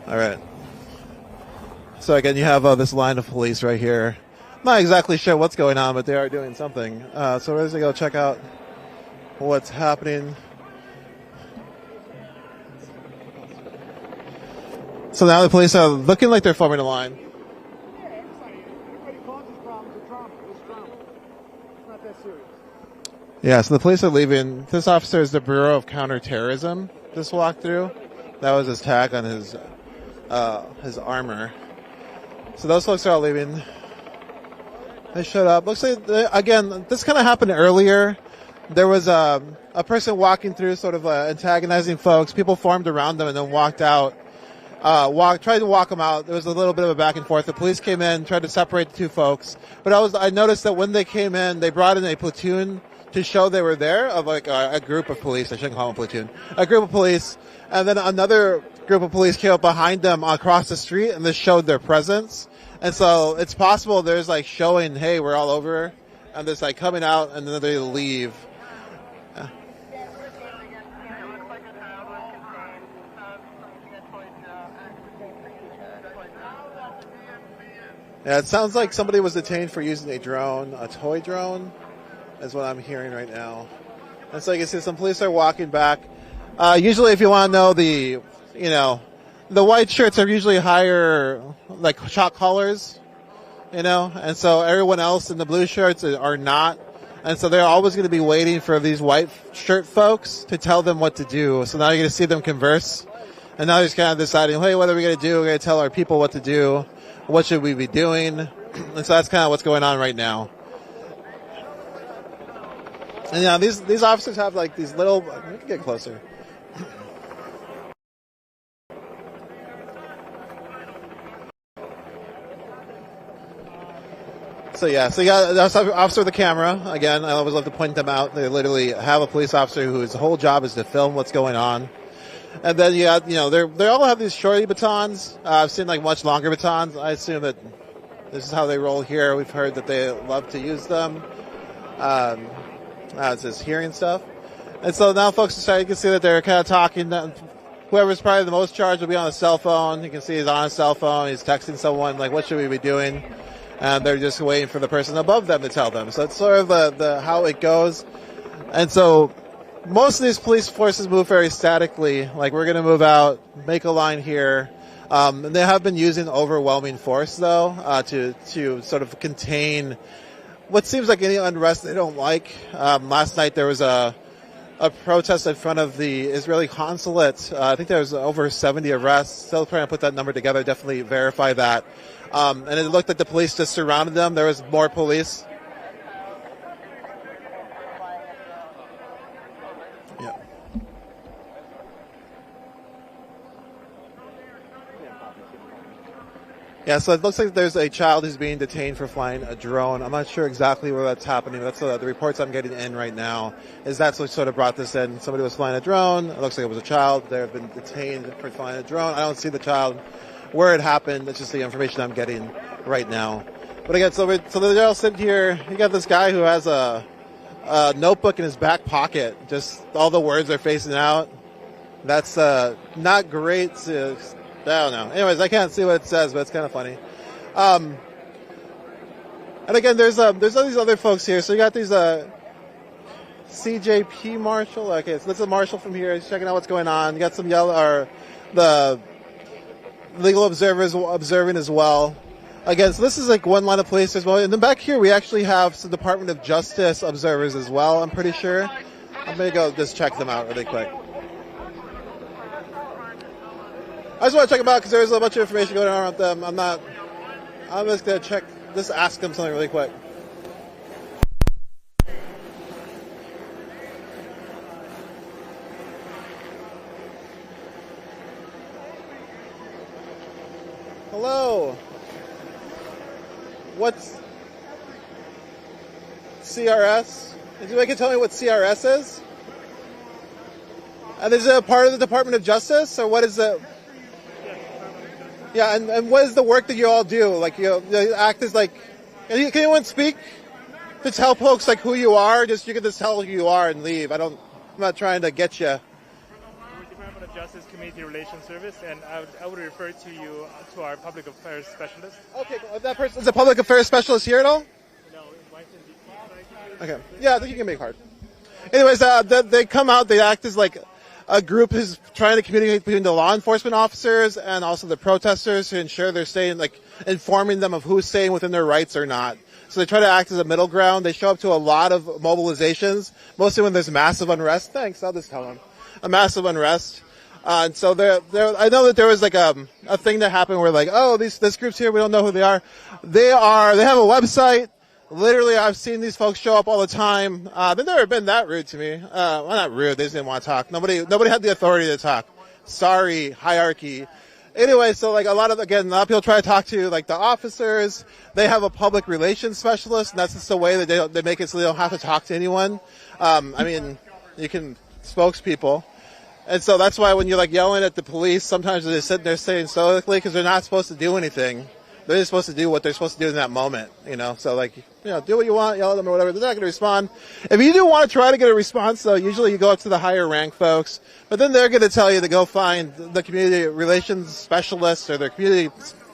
All right. So again, you have this line of police right here. Not exactly sure what's going on, but they are doing something. So we're going to go check out what's happening. So now the police are looking like they're forming a line. Yeah, so the police are leaving. This officer is the Bureau of Counterterrorism. Just walked through. That was his tag on his armor. So those folks are all leaving. They showed up. Looks like, again, this kind of happened earlier. There was a person walking through, sort of antagonizing folks. People formed around them and then walked out. Tried to walk them out. There was a little bit of a back and forth. The police came in, tried to separate the two folks. But I noticed that when they came in, they brought in a platoon to show they were there, of like a group of police. I shouldn't call them a platoon. A group of police. And then another group of police came up behind them across the street, and this showed their presence. And so it's possible there's like showing, hey, we're all over, and there's like coming out, and then they leave. Yeah, it sounds like somebody was detained for using a drone, a toy drone, is what I'm hearing right now. And so you can see some police are walking back. Usually, if you want to know the white shirts are usually higher, like shot callers, and so everyone else in the blue shirts are not. And so they're always going to be waiting for these white shirt folks to tell them what to do. So now you're going to see them converse. And now they're just kind of deciding, hey, what are we going to do? We're going to tell our people what to do. What should we be doing? And so that's kind of what's going on right now. And these officers have like these little, we can get closer. So you got the officer with the camera. Again, I always love to point them out. They literally have a police officer whose whole job is to film what's going on. And then you got, they all have these shorty batons. I've seen like much longer batons. I assume that this is how they roll here. We've heard that they love to use them. It's just hearing stuff. And so now folks are starting, you can see that they're kind of talking. Whoever's probably the most charged will be on a cell phone. You can see he's on a cell phone. He's texting someone like, what should we be doing? And they're just waiting for the person above them to tell them. So it's sort of the how it goes. And so most of these police forces move very statically. Like, we're going to move out, make a line here. And they have been using overwhelming force, though, to sort of contain what seems like any unrest they don't like. Last night there was a protest in front of the Israeli consulate. I think there was over 70 arrests. Still trying to put that number together, definitely verify that. And it looked like the police just surrounded them. There was more police. Yeah. Yeah, so it looks like there's a child who's being detained for flying a drone. I'm not sure exactly where that's happening. That's the reports I'm getting in right now. That's what sort of brought this in. Somebody was flying a drone. It looks like it was a child. They've been detained for flying a drone. I don't see the child where it happened. It's just the information I'm getting right now. But again, so they're all sitting here. You got this guy who has a notebook in his back pocket. Just all the words are facing out. That's not great. I don't know. Anyways, I can't see what it says, but it's kind of funny. And again, there's all these other folks here. So you got these CJP marshal. Okay, so this is a marshal from here. He's checking out what's going on. You got some the legal observers observing as well. Again, so this is like one line of police as well. And then back here, we actually have some Department of Justice observers as well, I'm pretty sure. I'm going to go just check them out really quick. I just want to check them out because there's a bunch of information going on about them. I'm just going to just ask them something really quick. Hello. What's CRS? Did anybody can tell me what CRS is? And is it a part of the Department of Justice, or what is it? Yeah, and what is the work that you all do? Like, you act as like, can anyone speak to tell folks like who you are? You can just tell who you are and leave. I'm not trying to get you. Department of Justice Community Relations Service, and I would refer to you to our public affairs specialist. Okay, that person is a public affairs specialist here at all? No, in Washington, D.C. Okay, yeah, I think you can make hard. Anyways, they come out, they act as like a group is trying to communicate between the law enforcement officers and also the protesters to ensure they're staying, like, informing them of who's staying within their rights or not. So they try to act as a middle ground. They show up to a lot of mobilizations, mostly when there's massive unrest. Thanks, I'll just tell them. A massive unrest. And so I know that there was like a thing that happened where like, oh, this group's here, we don't know who they are. They have a website. Literally, I've seen these folks show up all the time. They've never been that rude to me. Well, not rude. They just didn't want to talk. Nobody had the authority to talk. Sorry, hierarchy. Anyway, so like a lot of people try to talk to like the officers. They have a public relations specialist, and that's just the way that they make it so they don't have to talk to anyone. I mean, you can spokespeople. And so that's why when you're like yelling at the police, sometimes they're sitting there saying stoically because they're not supposed to do anything. They're just supposed to do what they're supposed to do in that moment, So like, do what you want, yell at them or whatever. They're not going to respond. If you do want to try to get a response, though, usually you go up to the higher rank folks, but then they're going to tell you to go find the community relations specialist or their community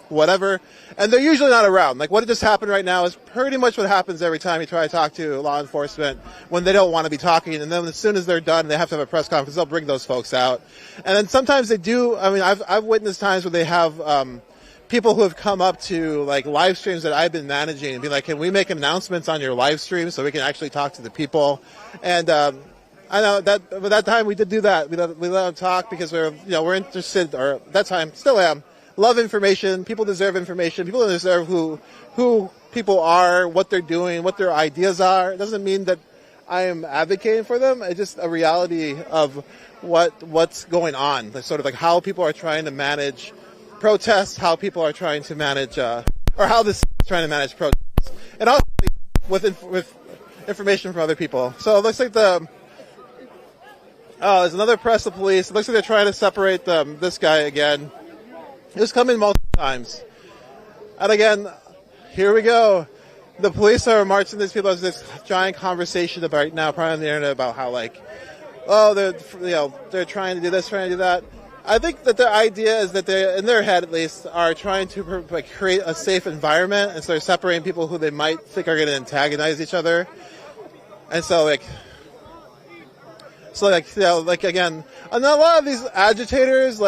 whatever, and they're usually not around. Like what just happened right now is pretty much what happens every time you try to talk to law enforcement when they don't want to be talking, and then as soon as they're done, they have to have a press conference. They'll bring those folks out, and then sometimes they do. I mean, I've witnessed times where they have people who have come up to like live streams that I've been managing and be like, "Can we make announcements on your live stream so we can actually talk to the people?" And I know that at that time we did do that. We let them talk because we're interested, or at that time still am. Love information. People deserve information. People deserve who people are, what they're doing, what their ideas are. It doesn't mean that I am advocating for them. It's just a reality of what's going on. Like sort of like how people are trying to manage protests, how people are trying to manage, or how this is trying to manage protests, and also with information from other people. So it looks like there's another press of police. It looks like they're trying to separate this guy again. It's come in multiple times. And again, here we go. The police are marching these people. There's this giant conversation about right now, probably on the internet, about how they're trying to do this, trying to do that. I think that the idea is that they, in their head at least, are trying to create a safe environment, and so they're separating people who they might think are going to antagonize each other. And so again, and a lot of these agitators,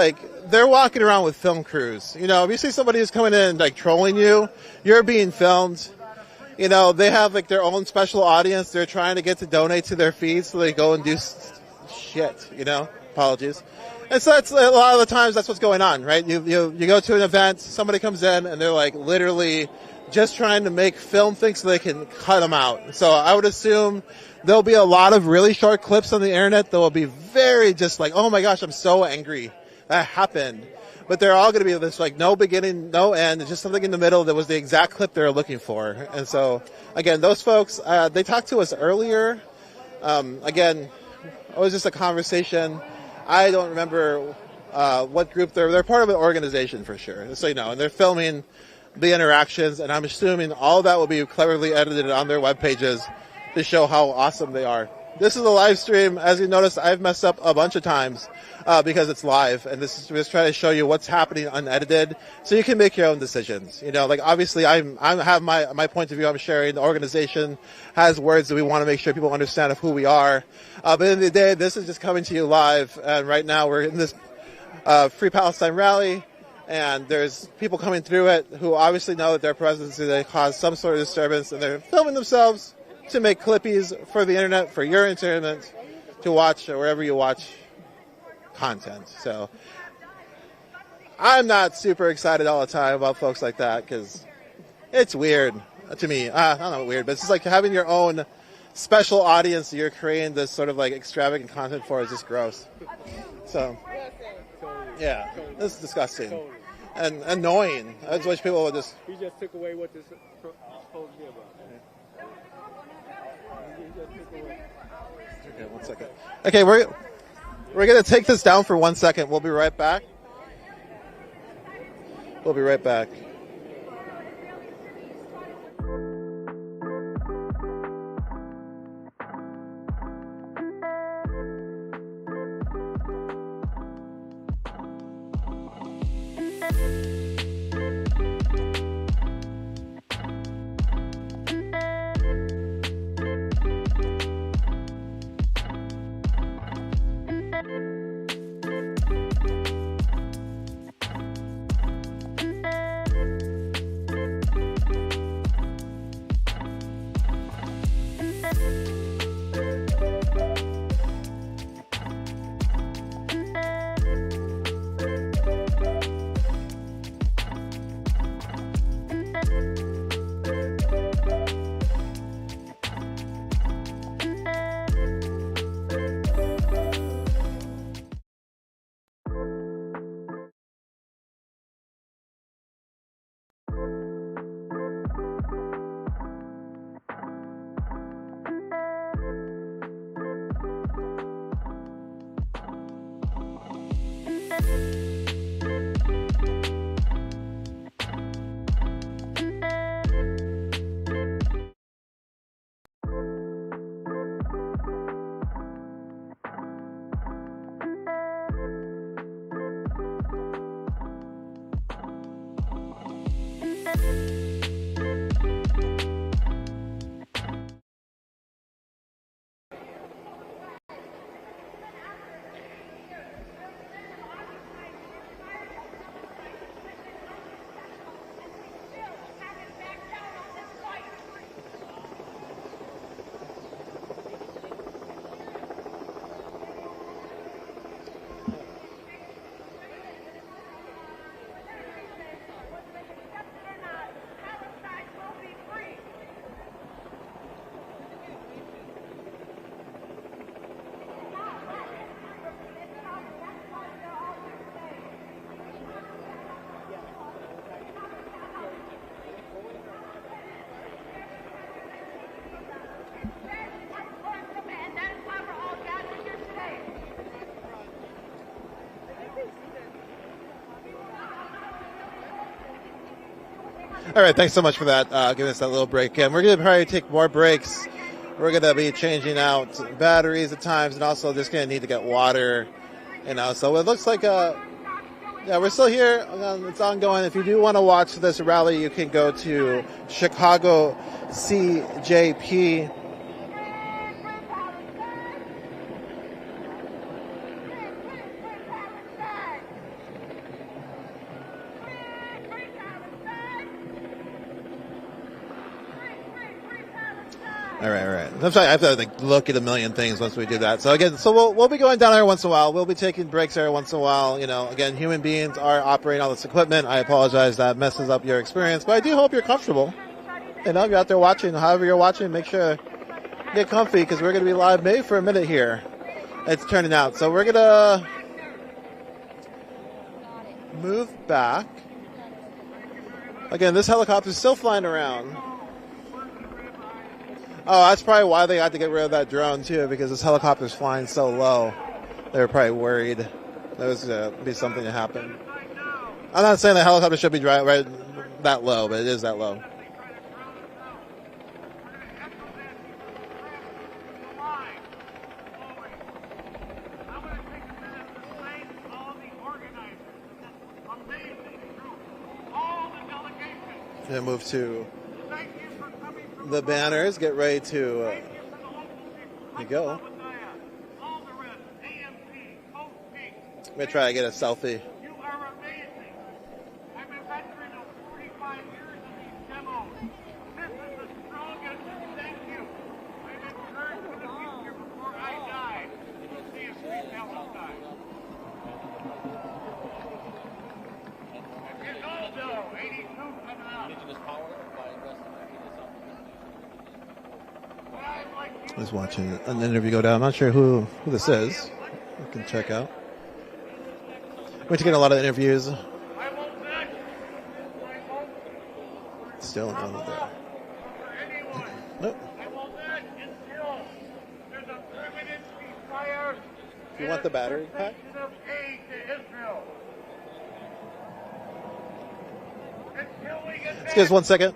they're walking around with film crews. If you see somebody who's coming in and trolling you, you're being filmed. They have their own special audience. They're trying to get to donate to their feed, so they go and do shit. Apologies. And so that's a lot of the times that's what's going on, right? You go to an event, somebody comes in, and they're literally just trying to make film things so they can cut them out. So I would assume there'll be a lot of really short clips on the internet that will be very just oh my gosh, I'm so angry that happened. But they're all going to be this no beginning, no end. It's just something in the middle that was the exact clip they were looking for. And so again, those folks, they talked to us earlier. Again, it was just a conversation. I don't remember what group they're part of an organization for sure. So and they're filming the interactions, and I'm assuming all that will be cleverly edited on their web pages to show how awesome they are. This is a live stream. As you notice, I've messed up a bunch of times because it's live, and this is just trying to show you what's happening unedited, so you can make your own decisions. Obviously, I have my point of view. I'm sharing. The organization has words that we want to make sure people understand of who we are. But at the end of the day, this is just coming to you live, and right now we're in this Free Palestine rally. And there's people coming through it who obviously know that their presence is going to cause some sort of disturbance, and they're filming themselves to make clippies for the internet, for your entertainment, to watch or wherever you watch content. So I'm not super excited all the time about folks like that because it's weird to me. I don't know, weird, but it's just having your own special audience that you're creating this sort of extravagant content for is just gross. So yeah, this is disgusting. And annoying. I just wish people would just... He just took away what this is supposed to be about. Okay, 1 second. Okay, we're going to take this down for 1 second. We'll be right back. We'll be right back. All right, thanks so much for that, giving us that little break. And we're going to probably take more breaks. We're going to be changing out batteries at times, and also just going to need to get water. So it looks like, we're still here. It's ongoing. If you do want to watch this rally, you can go to Chicago CJP. All right. I'm sorry, I have to look at a million things once we do that. So again, we'll be going down there once in a while. We'll be taking breaks there once in a while. Again, human beings are operating all this equipment. I apologize that messes up your experience, but I do hope you're comfortable. You're out there watching. However you're watching, make sure you get comfy because we're going to be live maybe for a minute here. It's turning out. So we're going to move back. Again, this helicopter is still flying around. Oh, that's probably why they had to get rid of that drone, too, because this helicopter's flying so low. They were probably worried there was going to be something to happen. I'm not saying the helicopter should be right that low, but it is that low. Going to move to the banners, get ready to go. I'm going to try to get a selfie. You are amazing. I'm a veteran of 45 years of these demos. This is the strongest thank you. I'm encouraged for the future before I die. We'll see if we Palestine. If you know, 82 coming out. Indigenous power by investing I was watching an interview go down. I'm not sure who this is. You can check out. We're getting a lot of interviews. Still not there. Nope. Do you want the battery pack? Excuse 1 second.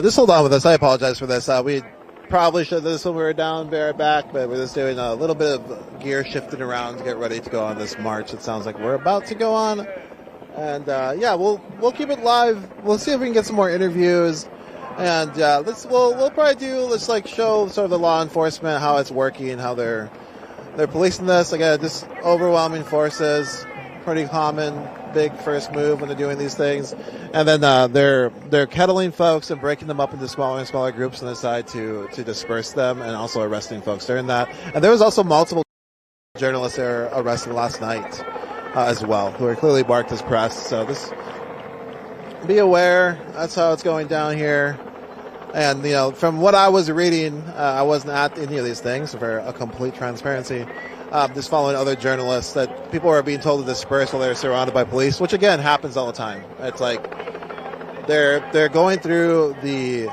Just hold on with us. I apologize for this. We probably should have this when we were down back, but we're just doing a little bit of gear shifting around to get ready to go on this march. It sounds like we're about to go on. And we'll keep it live. We'll see if we can get some more interviews. And we'll probably let's like show sort of the law enforcement how it's working, how they're policing this. Again, just overwhelming forces, pretty common, big first move when they're doing these things. And then they're kettling folks and breaking them up into smaller and smaller groups on the side to disperse them, and also arresting folks during that. And there was also multiple journalists that were arrested last night as well, who are clearly marked as press. So this, be aware, that's how it's going down here. And, you know, from what I was reading, I wasn't at any of these things for a complete transparency. Just following other journalists, that people are being told to disperse while they're surrounded by police, which again happens all the time. It's like they're going through the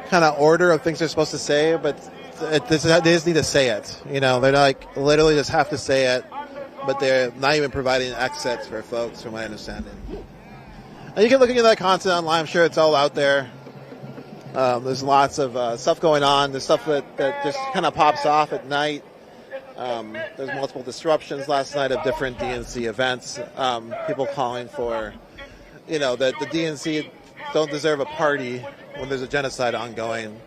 kind of order of things they're supposed to say, but they just need to say it. You know, they're like literally just have to say it, but they're not even providing exits for folks, from my understanding. And you can look into that content online. I'm sure it's all out there. There's lots of stuff going on. There's stuff that just kind of pops off at night. There's multiple disruptions last night of different DNC events. People calling for, you know, that the DNC don't deserve a party when there's a genocide ongoing.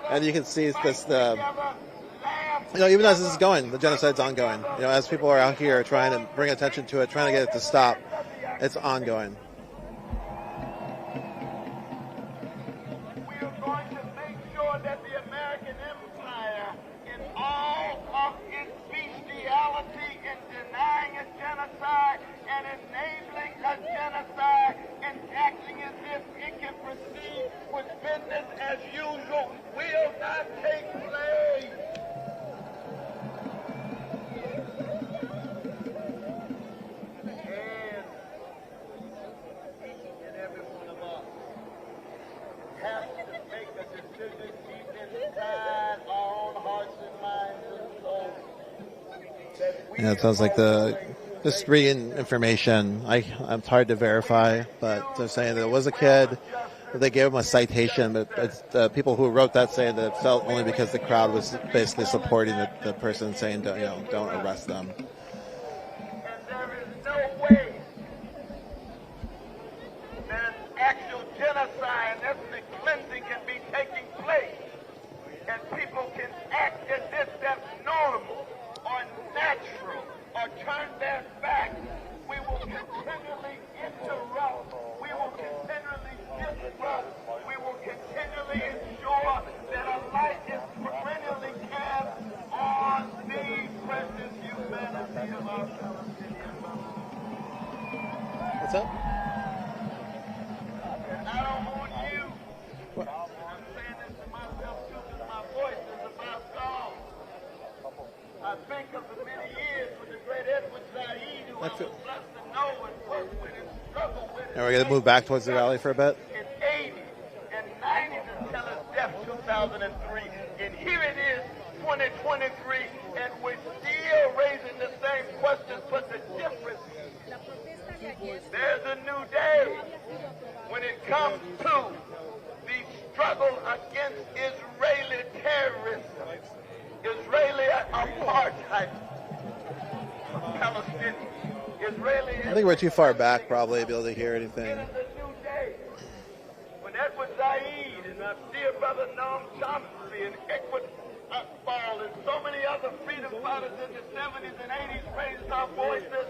And you can see this, you know, even as this is going, the genocide's ongoing. You know, as people are out here trying to bring attention to it, trying to get it to stop, it's ongoing. That the American empire, in all of its bestiality in denying a genocide and enabling a genocide and acting as if it can proceed with business as usual, will not take place. And each and every one of us has to make a decision inside our own hearts and minds and souls. Yeah, it sounds like just reading information. It's hard to verify, but they're saying that it was a kid. That they gave him a citation, but it's the people who wrote that saying that it felt only because the crowd was basically supporting the person saying, don't arrest them. And there is no way that actual genocide and ethnic cleansing can be taking place, and people can act as if that's normal or natural or turn their back. We will continually interrupt. We will continually disrupt. We will continually ensure that a light is perennially cast on the precious humanity of our Palestinian brothers. What's up? And I don't want you. What? I'm saying this to myself too, because my voice is about gone. I think of the many years with the great Edward Said, who I was blessed to know and work with and struggle with. And we're going to move back towards the rally for a bit. In 80 and 90 until his death, 2003. And here it is, 2023, and we're still raising the same questions, but the difference is there's a new day when it comes to the struggle against Israeli terrorism, Israeli apartheid, Palestinian, Israeli. I think we're too far back probably to be able to hear anything. It is a new day when Edward Said and our dear brother Noam Chomsky and Ekwit Iqbal and so many other freedom fighters in the 70s and 80s raised our voices.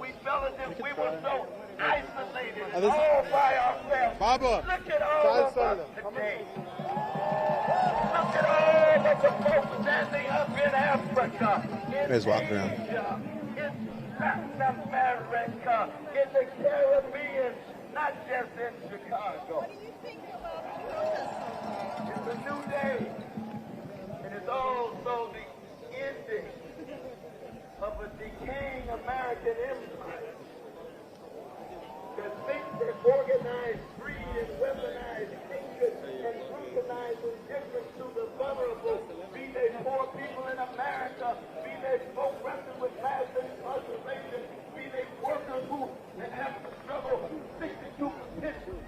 We felt as if we were so isolated and all by ourselves. Look at all of us today. Look at all of the folks standing up in Africa, in There's walking around. Asia, in Latin America, in the Caribbean, not just in Chicago. It's a new day, and it's also the ending of a decaying American empire that thinks that organized greed and weaponized hatred and brutalized indifference to the vulnerable, be they poor people in America, be they folk wrestling with mass incarceration, be they workers who have to struggle 62 positions,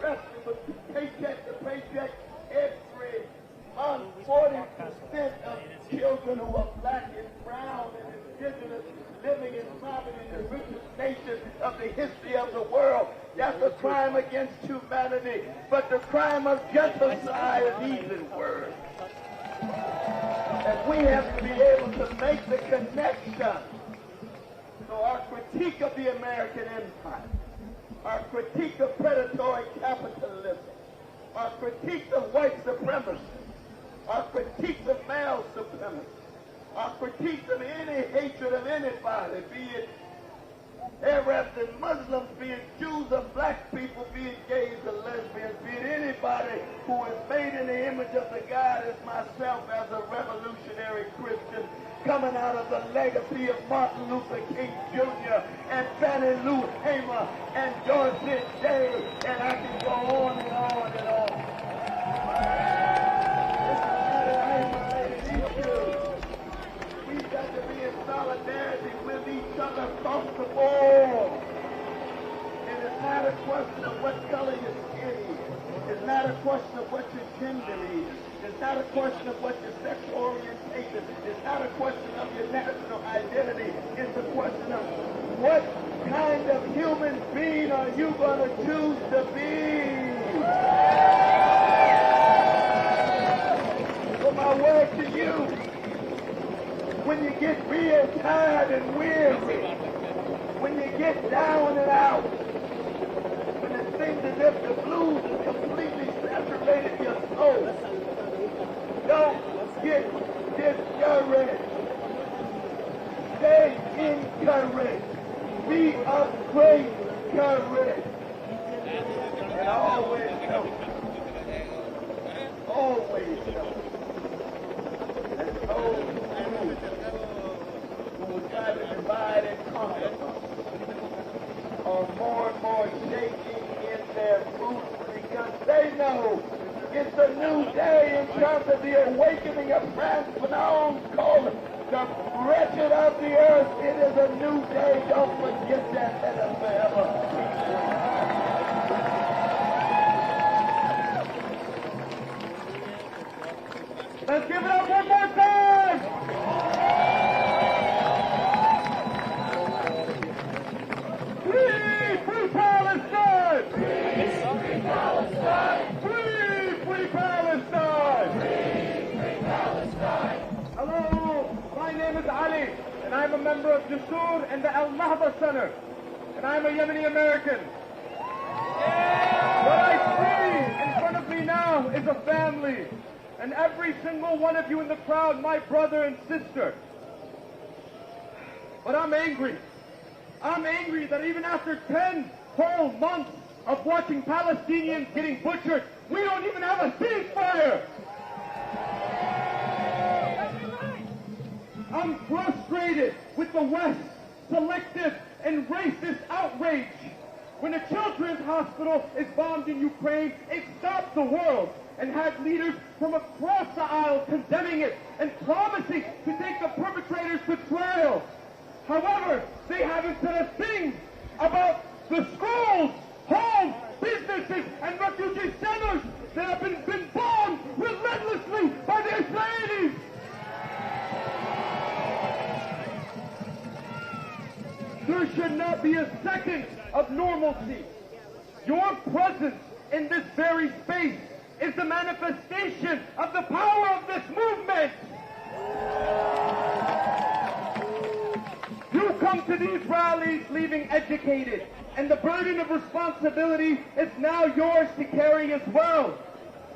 wrestling with paycheck to paycheck every month. 40% of children who are black and brown and indigenous living in poverty in the richest nation of the history of the world. That's a crime against humanity. But the crime of genocide is even worse. And we have to be able to make the connection. So our critique of the American empire, our critique of predatory capitalism, our critique of white supremacy, our critique of male supremacy, our critique of any hatred of anybody, be it Arabs and Muslims, be it Jews or black people, be it gays or lesbians, be it anybody who is made in the image of the God as myself as a revolutionary Christian, coming out of the legacy of Martin Luther King Jr. and Fannie Lou Hamer and Dorothy Day, and I can go on and on and on. We've got to be in solidarity with each other across the board. And it's not a question of what color your skin is. It's not a question of what your gender is. It's not a question of what your sexual orientation. It's not a question of your national identity. It's a question of what kind of human being are you going to choose to be? So my word to you, when you get real tired and weary, when you get down and out, when it seems as if the blues has completely saturated your soul, don't get discouraged. Stay encouraged. Be of great courage. And always know. Always know. That those who will try to divide and conquer are more and more shaking in their boots because they know it's a new day in terms of the awakening of Franz Fanon called the wretched of the earth. It is a new day. Don't forget that. Let us forever. Let's give it up one more time. Free Palestine! Free Palestine! Free Palestine! Free Palestine! Hello, my name is Ali, and I'm a member of Jasur and the Al Nahda Center, and I'm a Yemeni American. What I see in front of me now is a family, and every single one of you in the crowd, my brother and sister. But I'm angry. I'm angry that even after 10 whole months of watching Palestinians getting butchered, we don't even have a ceasefire. I'm frustrated with the West's selective and racist outrage. When a children's hospital is bombed in Ukraine, it stopped the world and had leaders from across the aisle condemning it and promising to take the perpetrators to trial. However, they haven't said a thing about the schools, homes, businesses, and refugee centers that have been bombed relentlessly by the Israelis. There should not be a second of normalcy. Your presence in this very space is the manifestation of the power of this movement. You come to these rallies leaving educated, and the burden of responsibility is now yours to carry as well.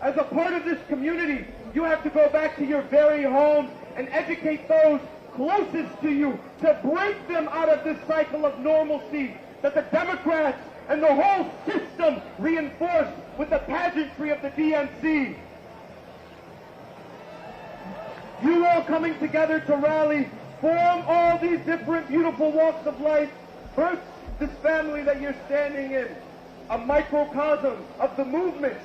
As a part of this community, you have to go back to your very homes and educate those closest to you to break them out of this cycle of normalcy that the Democrats and the whole system reinforce with the pageantry of the DNC. You all coming together to rally, form all these different beautiful walks of life. First, this family that you're standing in, a microcosm of the movement.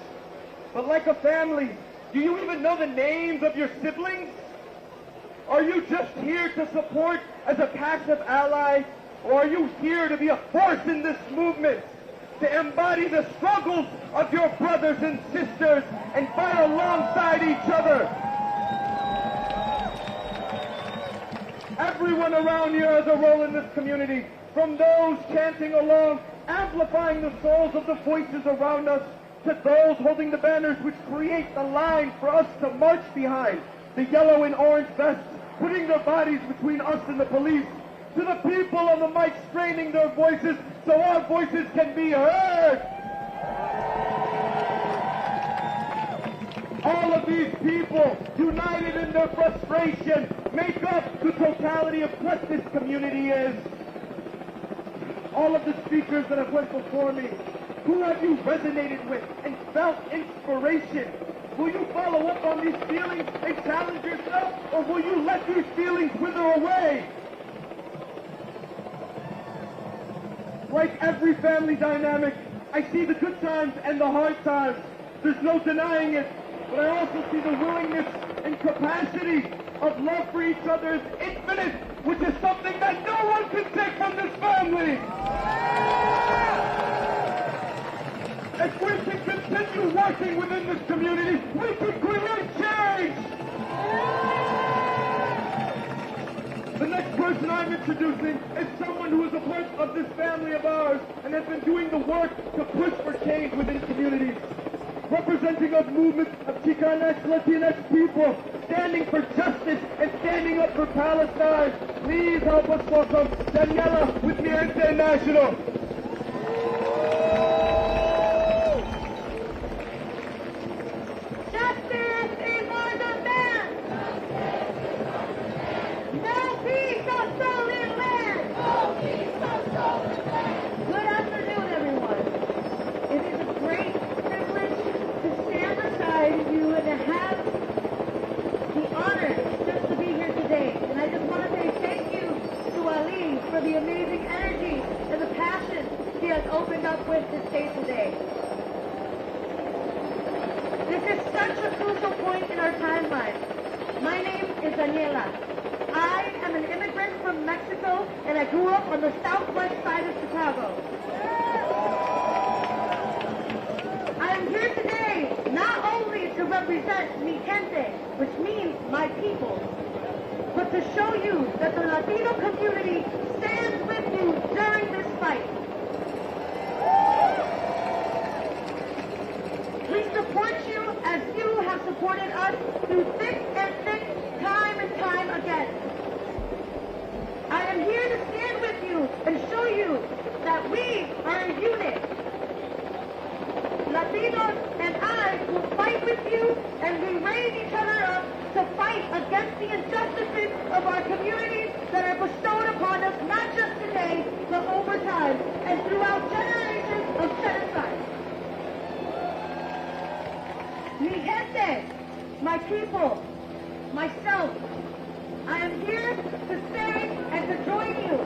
But like a family, do you even know the names of your siblings? Are you just here to support as a passive ally? Or are you here to be a force in this movement, to embody the struggles of your brothers and sisters and fight alongside each other? Everyone around here has a role in this community, from those chanting along, amplifying the souls of the voices around us, to those holding the banners which create the line for us to march behind, the yellow and orange vests, putting their bodies between us and the police, to the people on the mic straining their voices so our voices can be heard. All of these people, united in their frustration, make up the totality of what this community is. All of the speakers that have went before me, who have you resonated with and felt inspiration? Will you follow up on these feelings and challenge yourself, or will you let these feelings wither away? Like every family dynamic, I see the good times and the hard times. There's no denying it. But I also see the willingness and capacity of love for each other is infinite, which is something that no one can take from this family. If we can continue working within this community, we can create change. The next person I'm introducing is someone who is a part of this family of ours and has been doing the work to push for change within communities. Representing a movement of Chicanx, Latinx people, standing for justice and standing up for Palestine. Please help us welcome Daniela with the International. Justice is our demand. No peace on stolen land. No peace on stolen land. Good afternoon, everyone. It is a great you and to have the honor just to be here today. And I just want to say thank you to Ali for the amazing energy and the passion he has opened up with to stay today. This is such a crucial point in our timeline. My name is Daniela. I am an immigrant from Mexico and I grew up on the southwest side of Chicago. I am here today not only to represent mi gente, which means my people, but to show you that the Latino community stands with you during this fight. We support you as you have supported us through thick and thick, time and time again. I am here to stand with you and show you that we are a unit. Latinos and I will fight with you, and we raise each other up to fight against the injustices of our communities that are bestowed upon us, not just today, but over time, and throughout generations of genocide. Mi gente, my people, myself, I am here to say and to join you,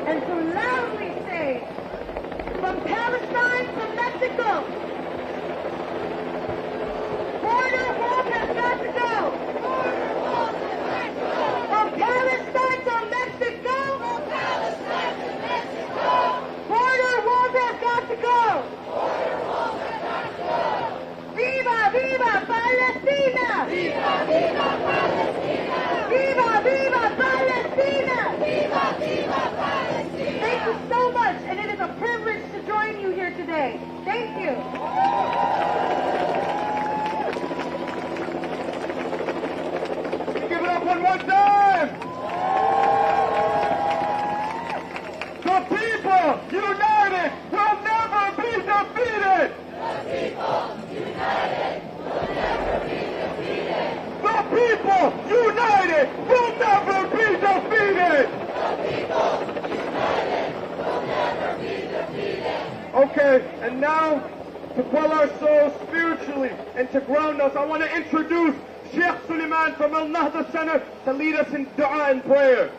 and to loudly say, from Palestine to Mexico, border wall has got to go. Border wall to Mexico. From Palestine to Mexico. From Palestine to Mexico. Border walls have got to go. Border walls have got to go. Viva, viva Palestina. Viva, viva Palestina. Viva, viva Palestina. Viva, viva Palestina. Thank you so much, and it is a privilege to join you here today. Thank you. One more time! The people united will never be defeated! The people united will never be defeated! The people united will never be defeated! The people united will never be defeated! Okay, and now, to quell our souls spiritually and to ground us, I want to introduce Sheikh Suleiman from Al Nahda Center to lead us in dua and prayer.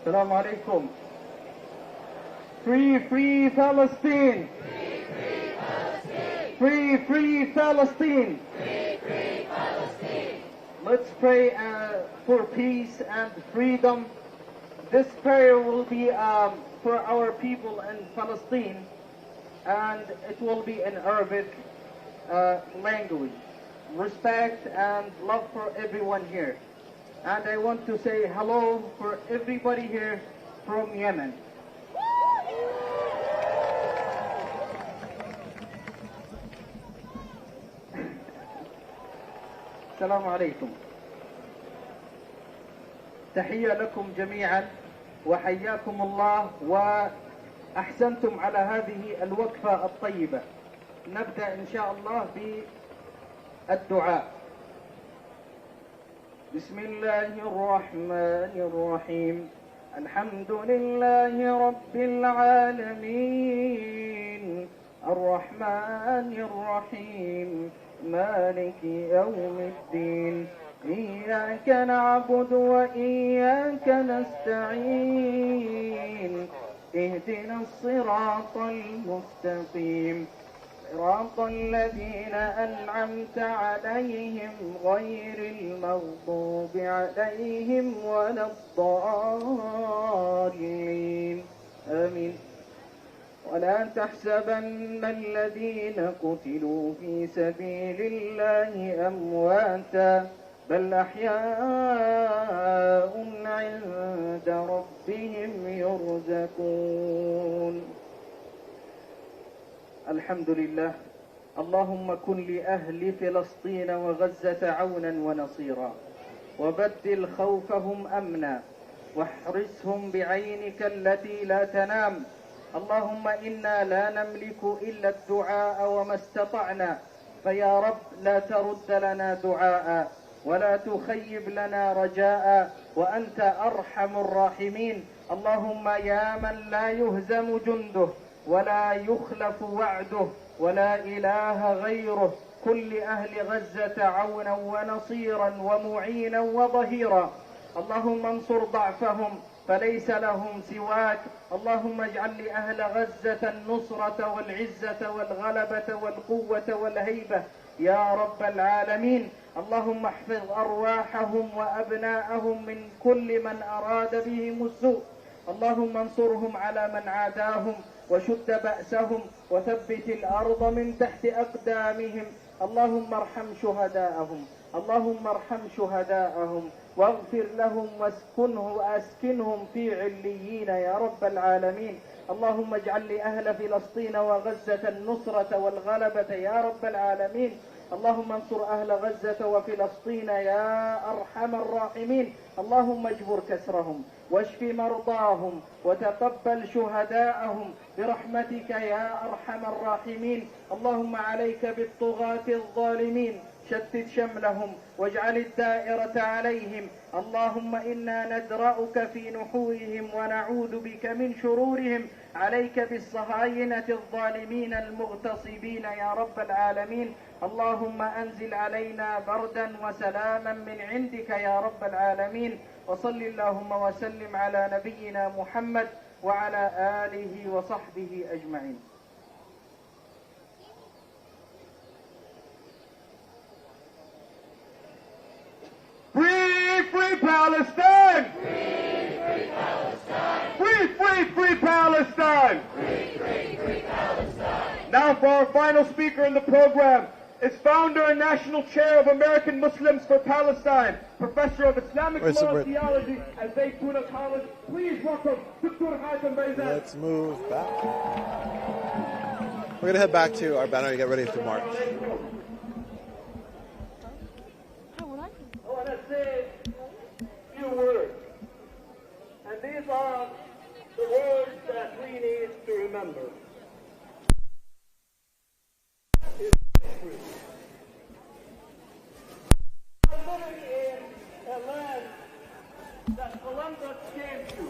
Assalamu alaikum. Free, free Palestine. Free, free Palestine. Free, free Palestine. Free, free Palestine. Let's pray for peace and freedom. This prayer will be for our people in Palestine, and it will be in Arabic language. Respect and love for everyone here. And I want to say hello for everybody here from Yemen. السلام عليكم. تحية لكم جميعا وحياكم الله وأحسنتم على هذه الوقفة الطيبة. نبدأ إن شاء الله بالدعاء. بسم الله الرحمن الرحيم. الحمد لله رب العالمين الرحمن الرحيم مالك يوم الدين إياك نعبد وإياك نستعين اهدنا الصراط المستقيم صراط الذين أنعمت عليهم غير المغضوب عليهم ولا الضالين آمين. ولا تحسبن الذين قتلوا في سبيل الله أمواتا بل أحياء عند ربهم يرزقون. الحمد لله. اللهم كن لأهل فلسطين وغزة عونا ونصيرا وبدل خوفهم أمنا واحرسهم بعينك التي لا تنام. اللهم إنا لا نملك إلا الدعاء وما استطعنا، فيا رب لا ترد لنا دعاء ولا تخيب لنا رجاء وأنت أرحم الراحمين. اللهم يا من لا يهزم جنده ولا يخلف وعده ولا إله غيره، كن لأهل غزة عونا ونصيرا ومعينا وظهيرا. اللهم انصر ضعفهم فليس لهم سواك. اللهم اجعل لأهل غزة النصرة والعزة والغلبة والقوة والهيبة يا رب العالمين. اللهم احفظ أرواحهم وأبناءهم من كل من أراد بهم السوء. اللهم انصرهم على من عاداهم وشد بأسهم وثبت الأرض من تحت أقدامهم. اللهم ارحم شهداءهم، اللهم ارحم شهداءهم واغفر لهم واسكنهم في عليين يا رب العالمين. اللهم اجعل لأهل فلسطين وغزة النصرة والغلبة يا رب العالمين. اللهم انصر أهل غزة وفلسطين يا أرحم الراحمين. اللهم اجبر كسرهم واشف مرضاهم وتقبل شهداءهم برحمتك يا أرحم الراحمين. اللهم عليك بالطغاة الظالمين، شتت شملهم واجعل الدائرة عليهم. اللهم إنا ندرأك في نحورهم ونعوذ بك من شرورهم. عليك بالصهاينة الظالمين المغتصبين يا رب العالمين. اللهم أنزل علينا بردا وسلاما من عندك يا رب العالمين. وصل اللهم وسلم على نبينا محمد وعلى آله وصحبه أجمعين. Free, free Palestine! Free, free Palestine! Free, free, free Palestine! Free, free, free Palestine! Now for our final speaker in the program is founder and national chair of American Muslims for Palestine, professor of Islamic law and theology at Zaytuna College. Please welcome Dr. Hatem Bayzad. Let's move back. We're going to head back to our banner and get ready for March. I want to say a few words, and these are the words that we need to remember. We're living in a land that Columbus came to,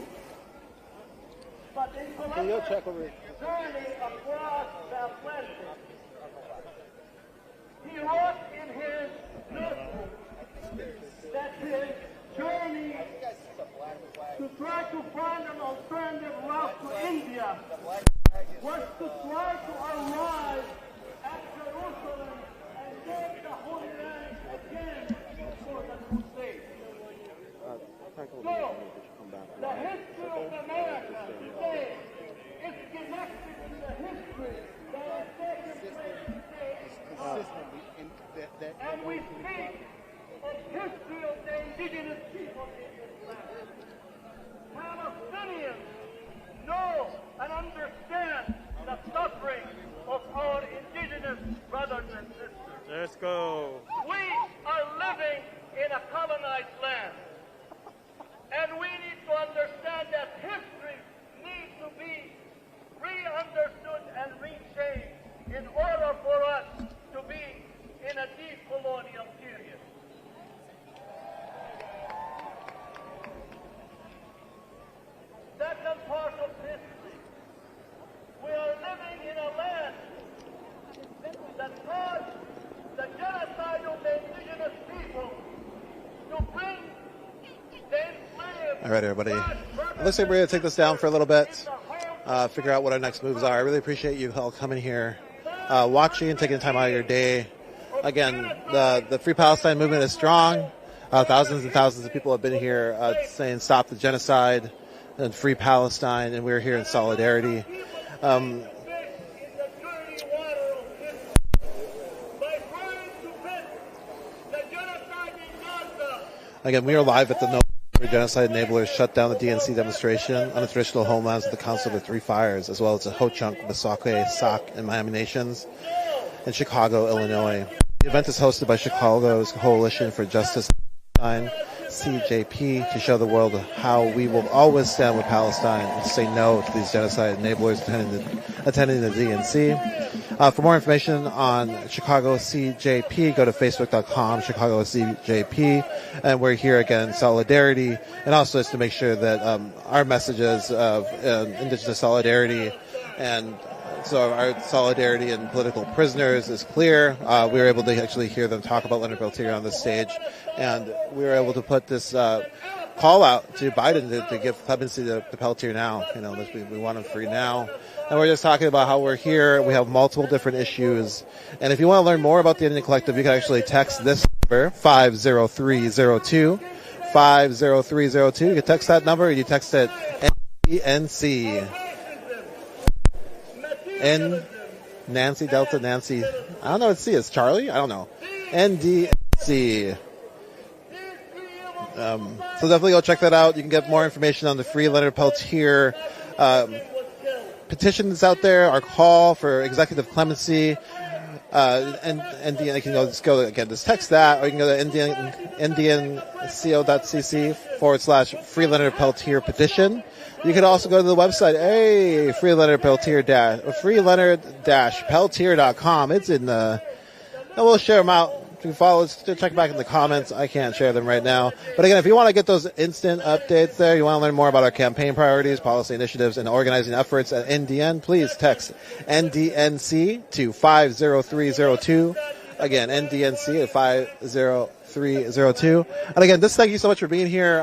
but in Columbus' journey across the Atlantic, he wrote in his notebook that his journey to try to find an alternative route to India was to try to arrive at Jerusalem and take the Holy Land again for the crusade. So, the history of America today is connected to the history that is taking place today. And we speak of history of the indigenous people in this land. Palestinians know and understand the suffering of our indigenous brothers and sisters. Let's go. We are living in a colonized land, and we need to understand that history needs to be re-understood and rechanged in order for us to be in a decolonial period. Second part of history, we are living in a land that caused the genocide of the indigenous people to bring the enslaved. All right, everybody. Looks like we're going to take this down for a little bit, figure out what our next moves are. I really appreciate you all coming here, watching and taking the time out of your day. Again, the Free Palestine movement is strong. Thousands and thousands of people have been here saying stop the genocide and free Palestine, and we're here in solidarity. Again, we are live at the No Genocide Enablers shut down the DNC demonstration on the traditional homelands of the Council of the Three Fires, as well as the Ho-Chunk, Meskwaki, Sauk, and Miami Nations in Chicago, Illinois. The event is hosted by Chicago's Coalition for Justice, Stein, CJP, to show the world how we will always stand with Palestine and say no to these genocide enablers attending the DNC. For more information on Chicago CJP, go to facebook.com, Chicago CJP, and we're here again in solidarity, and also just to make sure that our messages of Indigenous solidarity and so our solidarity and political prisoners is clear. We were able to actually hear them talk about Leonard Peltier on the stage, and we were able to put this call out to Biden to give clemency to Peltier now. You know, we want him free now. And we're just talking about how we're here. We have multiple different issues. And if you want to learn more about the Indian Collective, you can actually text this number, 50302. 50302. You can text that number, and you text it NDNC. Nancy, Delta, Nancy. I don't know what C is. Charlie? I don't know. NDNC. So definitely go check that out. You can get more information on the free Leonard Peltier petitions out there, our call for executive clemency, and NDN, you can go again, just text that, or you can go to ndnco.cc/free Leonard Peltier petition. You can also go to the website, free Leonard Peltier.com. It's in the, and we'll share them out. You can follow us, check back in the comments. I can't share them right now. But again, if you want to get those instant updates there, you want to learn more about our campaign priorities, policy initiatives, and organizing efforts at NDN, please text NDNC to 50302. Again, NDNC at 50302. And again, just thank you so much for being here,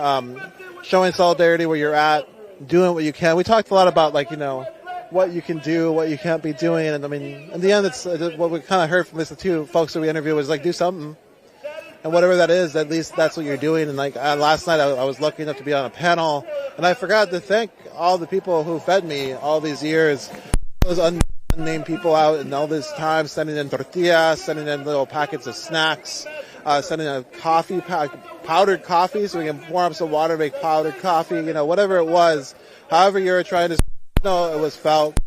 showing solidarity where you're at, doing what you can. We talked a lot about, what you can do, what you can't be doing. And I mean, in the end, it's what we kind of heard from the two folks that we interviewed was do something. And whatever that is, at least that's what you're doing. And last night I was lucky enough to be on a panel, and I forgot to thank all the people who fed me all these years, those unnamed people out and all this time, sending in tortillas, sending in little packets of snacks, sending in coffee, powdered coffee, so we can warm up some water, make powdered coffee, whatever it was. However you were trying to know, it was felt.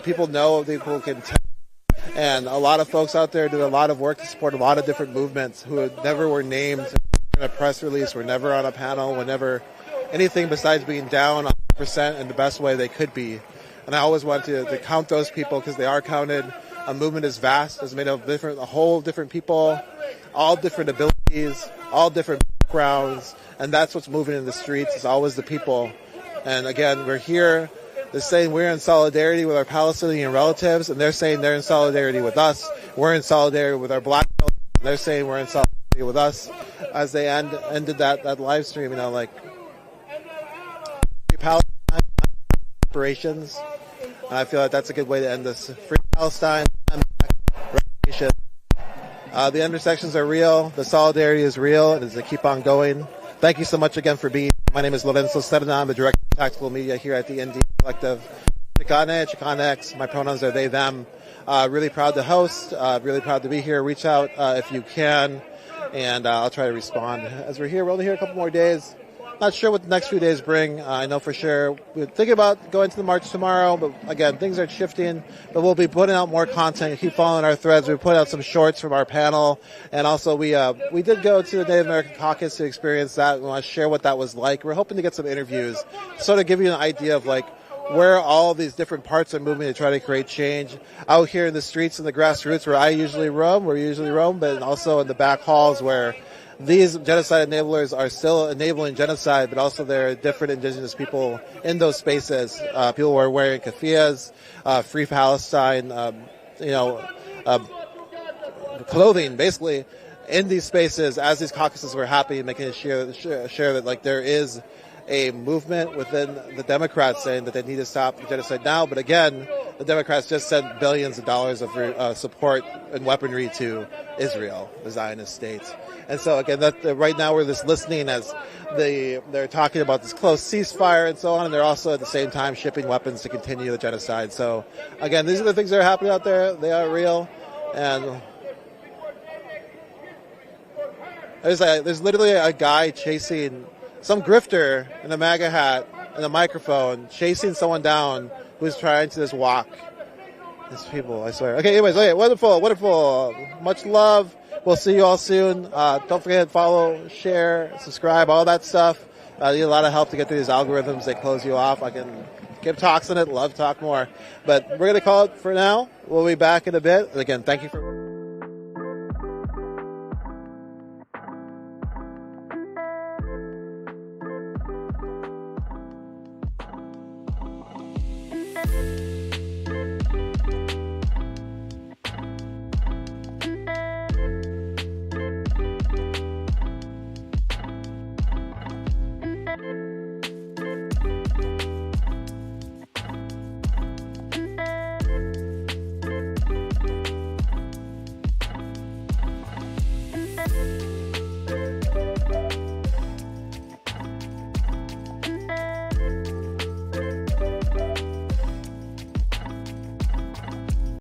People know, people can tell. And a lot of folks out there do a lot of work to support a lot of different movements who never were named in a press release, were never on a panel, were never anything besides being down 100% in the best way they could be. And I always want to count those people because they are counted. A movement is vast. It's made of a whole different people, all different abilities, all different backgrounds. And that's what's moving in the streets. It's always the people. And again, we're here. They're saying we're in solidarity with our Palestinian relatives, and they're saying they're in solidarity with us. We're in solidarity with our black relatives, and they're saying we're in solidarity with us. As they ended that live stream, Palestine reparations, and I feel like that's a good way to end this. Free Palestine, reparations. The intersections are real. The solidarity is real, and it's to keep on going. Thank you so much again for being here. My name is Lorenzo Serna. I'm the Director of Tactical Media here at the NDN Collective. Chicane, Chicanx, my pronouns are they, them. Really proud to host, really proud to be here. Reach out if you can. and I'll try to respond as we're here. We're only here a couple more days. Not sure what the next few days bring. I know for sure we're thinking about going to the march tomorrow, but again, things are shifting. But we'll be putting out more content. Keep following our threads. We put out some shorts from our panel, and also we did go to the Native American Caucus to experience that. We want to share what that was like. We're hoping to get some interviews, sort of give you an idea of like where all these different parts are moving to try to create change. Out here in the streets and the grassroots where I usually roam, but also in the back halls where these genocide enablers are still enabling genocide, but also there are different indigenous people in those spaces. People who are wearing keffiyehs, Free Palestine, clothing, basically, in these spaces as these caucuses were happening, making it share that like there is a movement within the Democrats saying that they need to stop the genocide now. But again, the Democrats just sent billions of dollars of support and weaponry to Israel, the Zionist state. And so again, right now we're just listening as they're talking about this close ceasefire and so on, and they're also at the same time shipping weapons to continue the genocide. So again, these are the things that are happening out there. They are real, and there's literally a guy chasing some grifter in a MAGA hat and a microphone, chasing someone down who's trying to just walk. These people, I swear. Okay, anyways, okay, wonderful. Much love. We'll see you all soon. Don't forget to follow, share, subscribe, all that stuff. I need a lot of help to get through these algorithms. They close you off. I can give talks on it, love to talk more. But we're going to call it for now. We'll be back in a bit. Again, thank you for...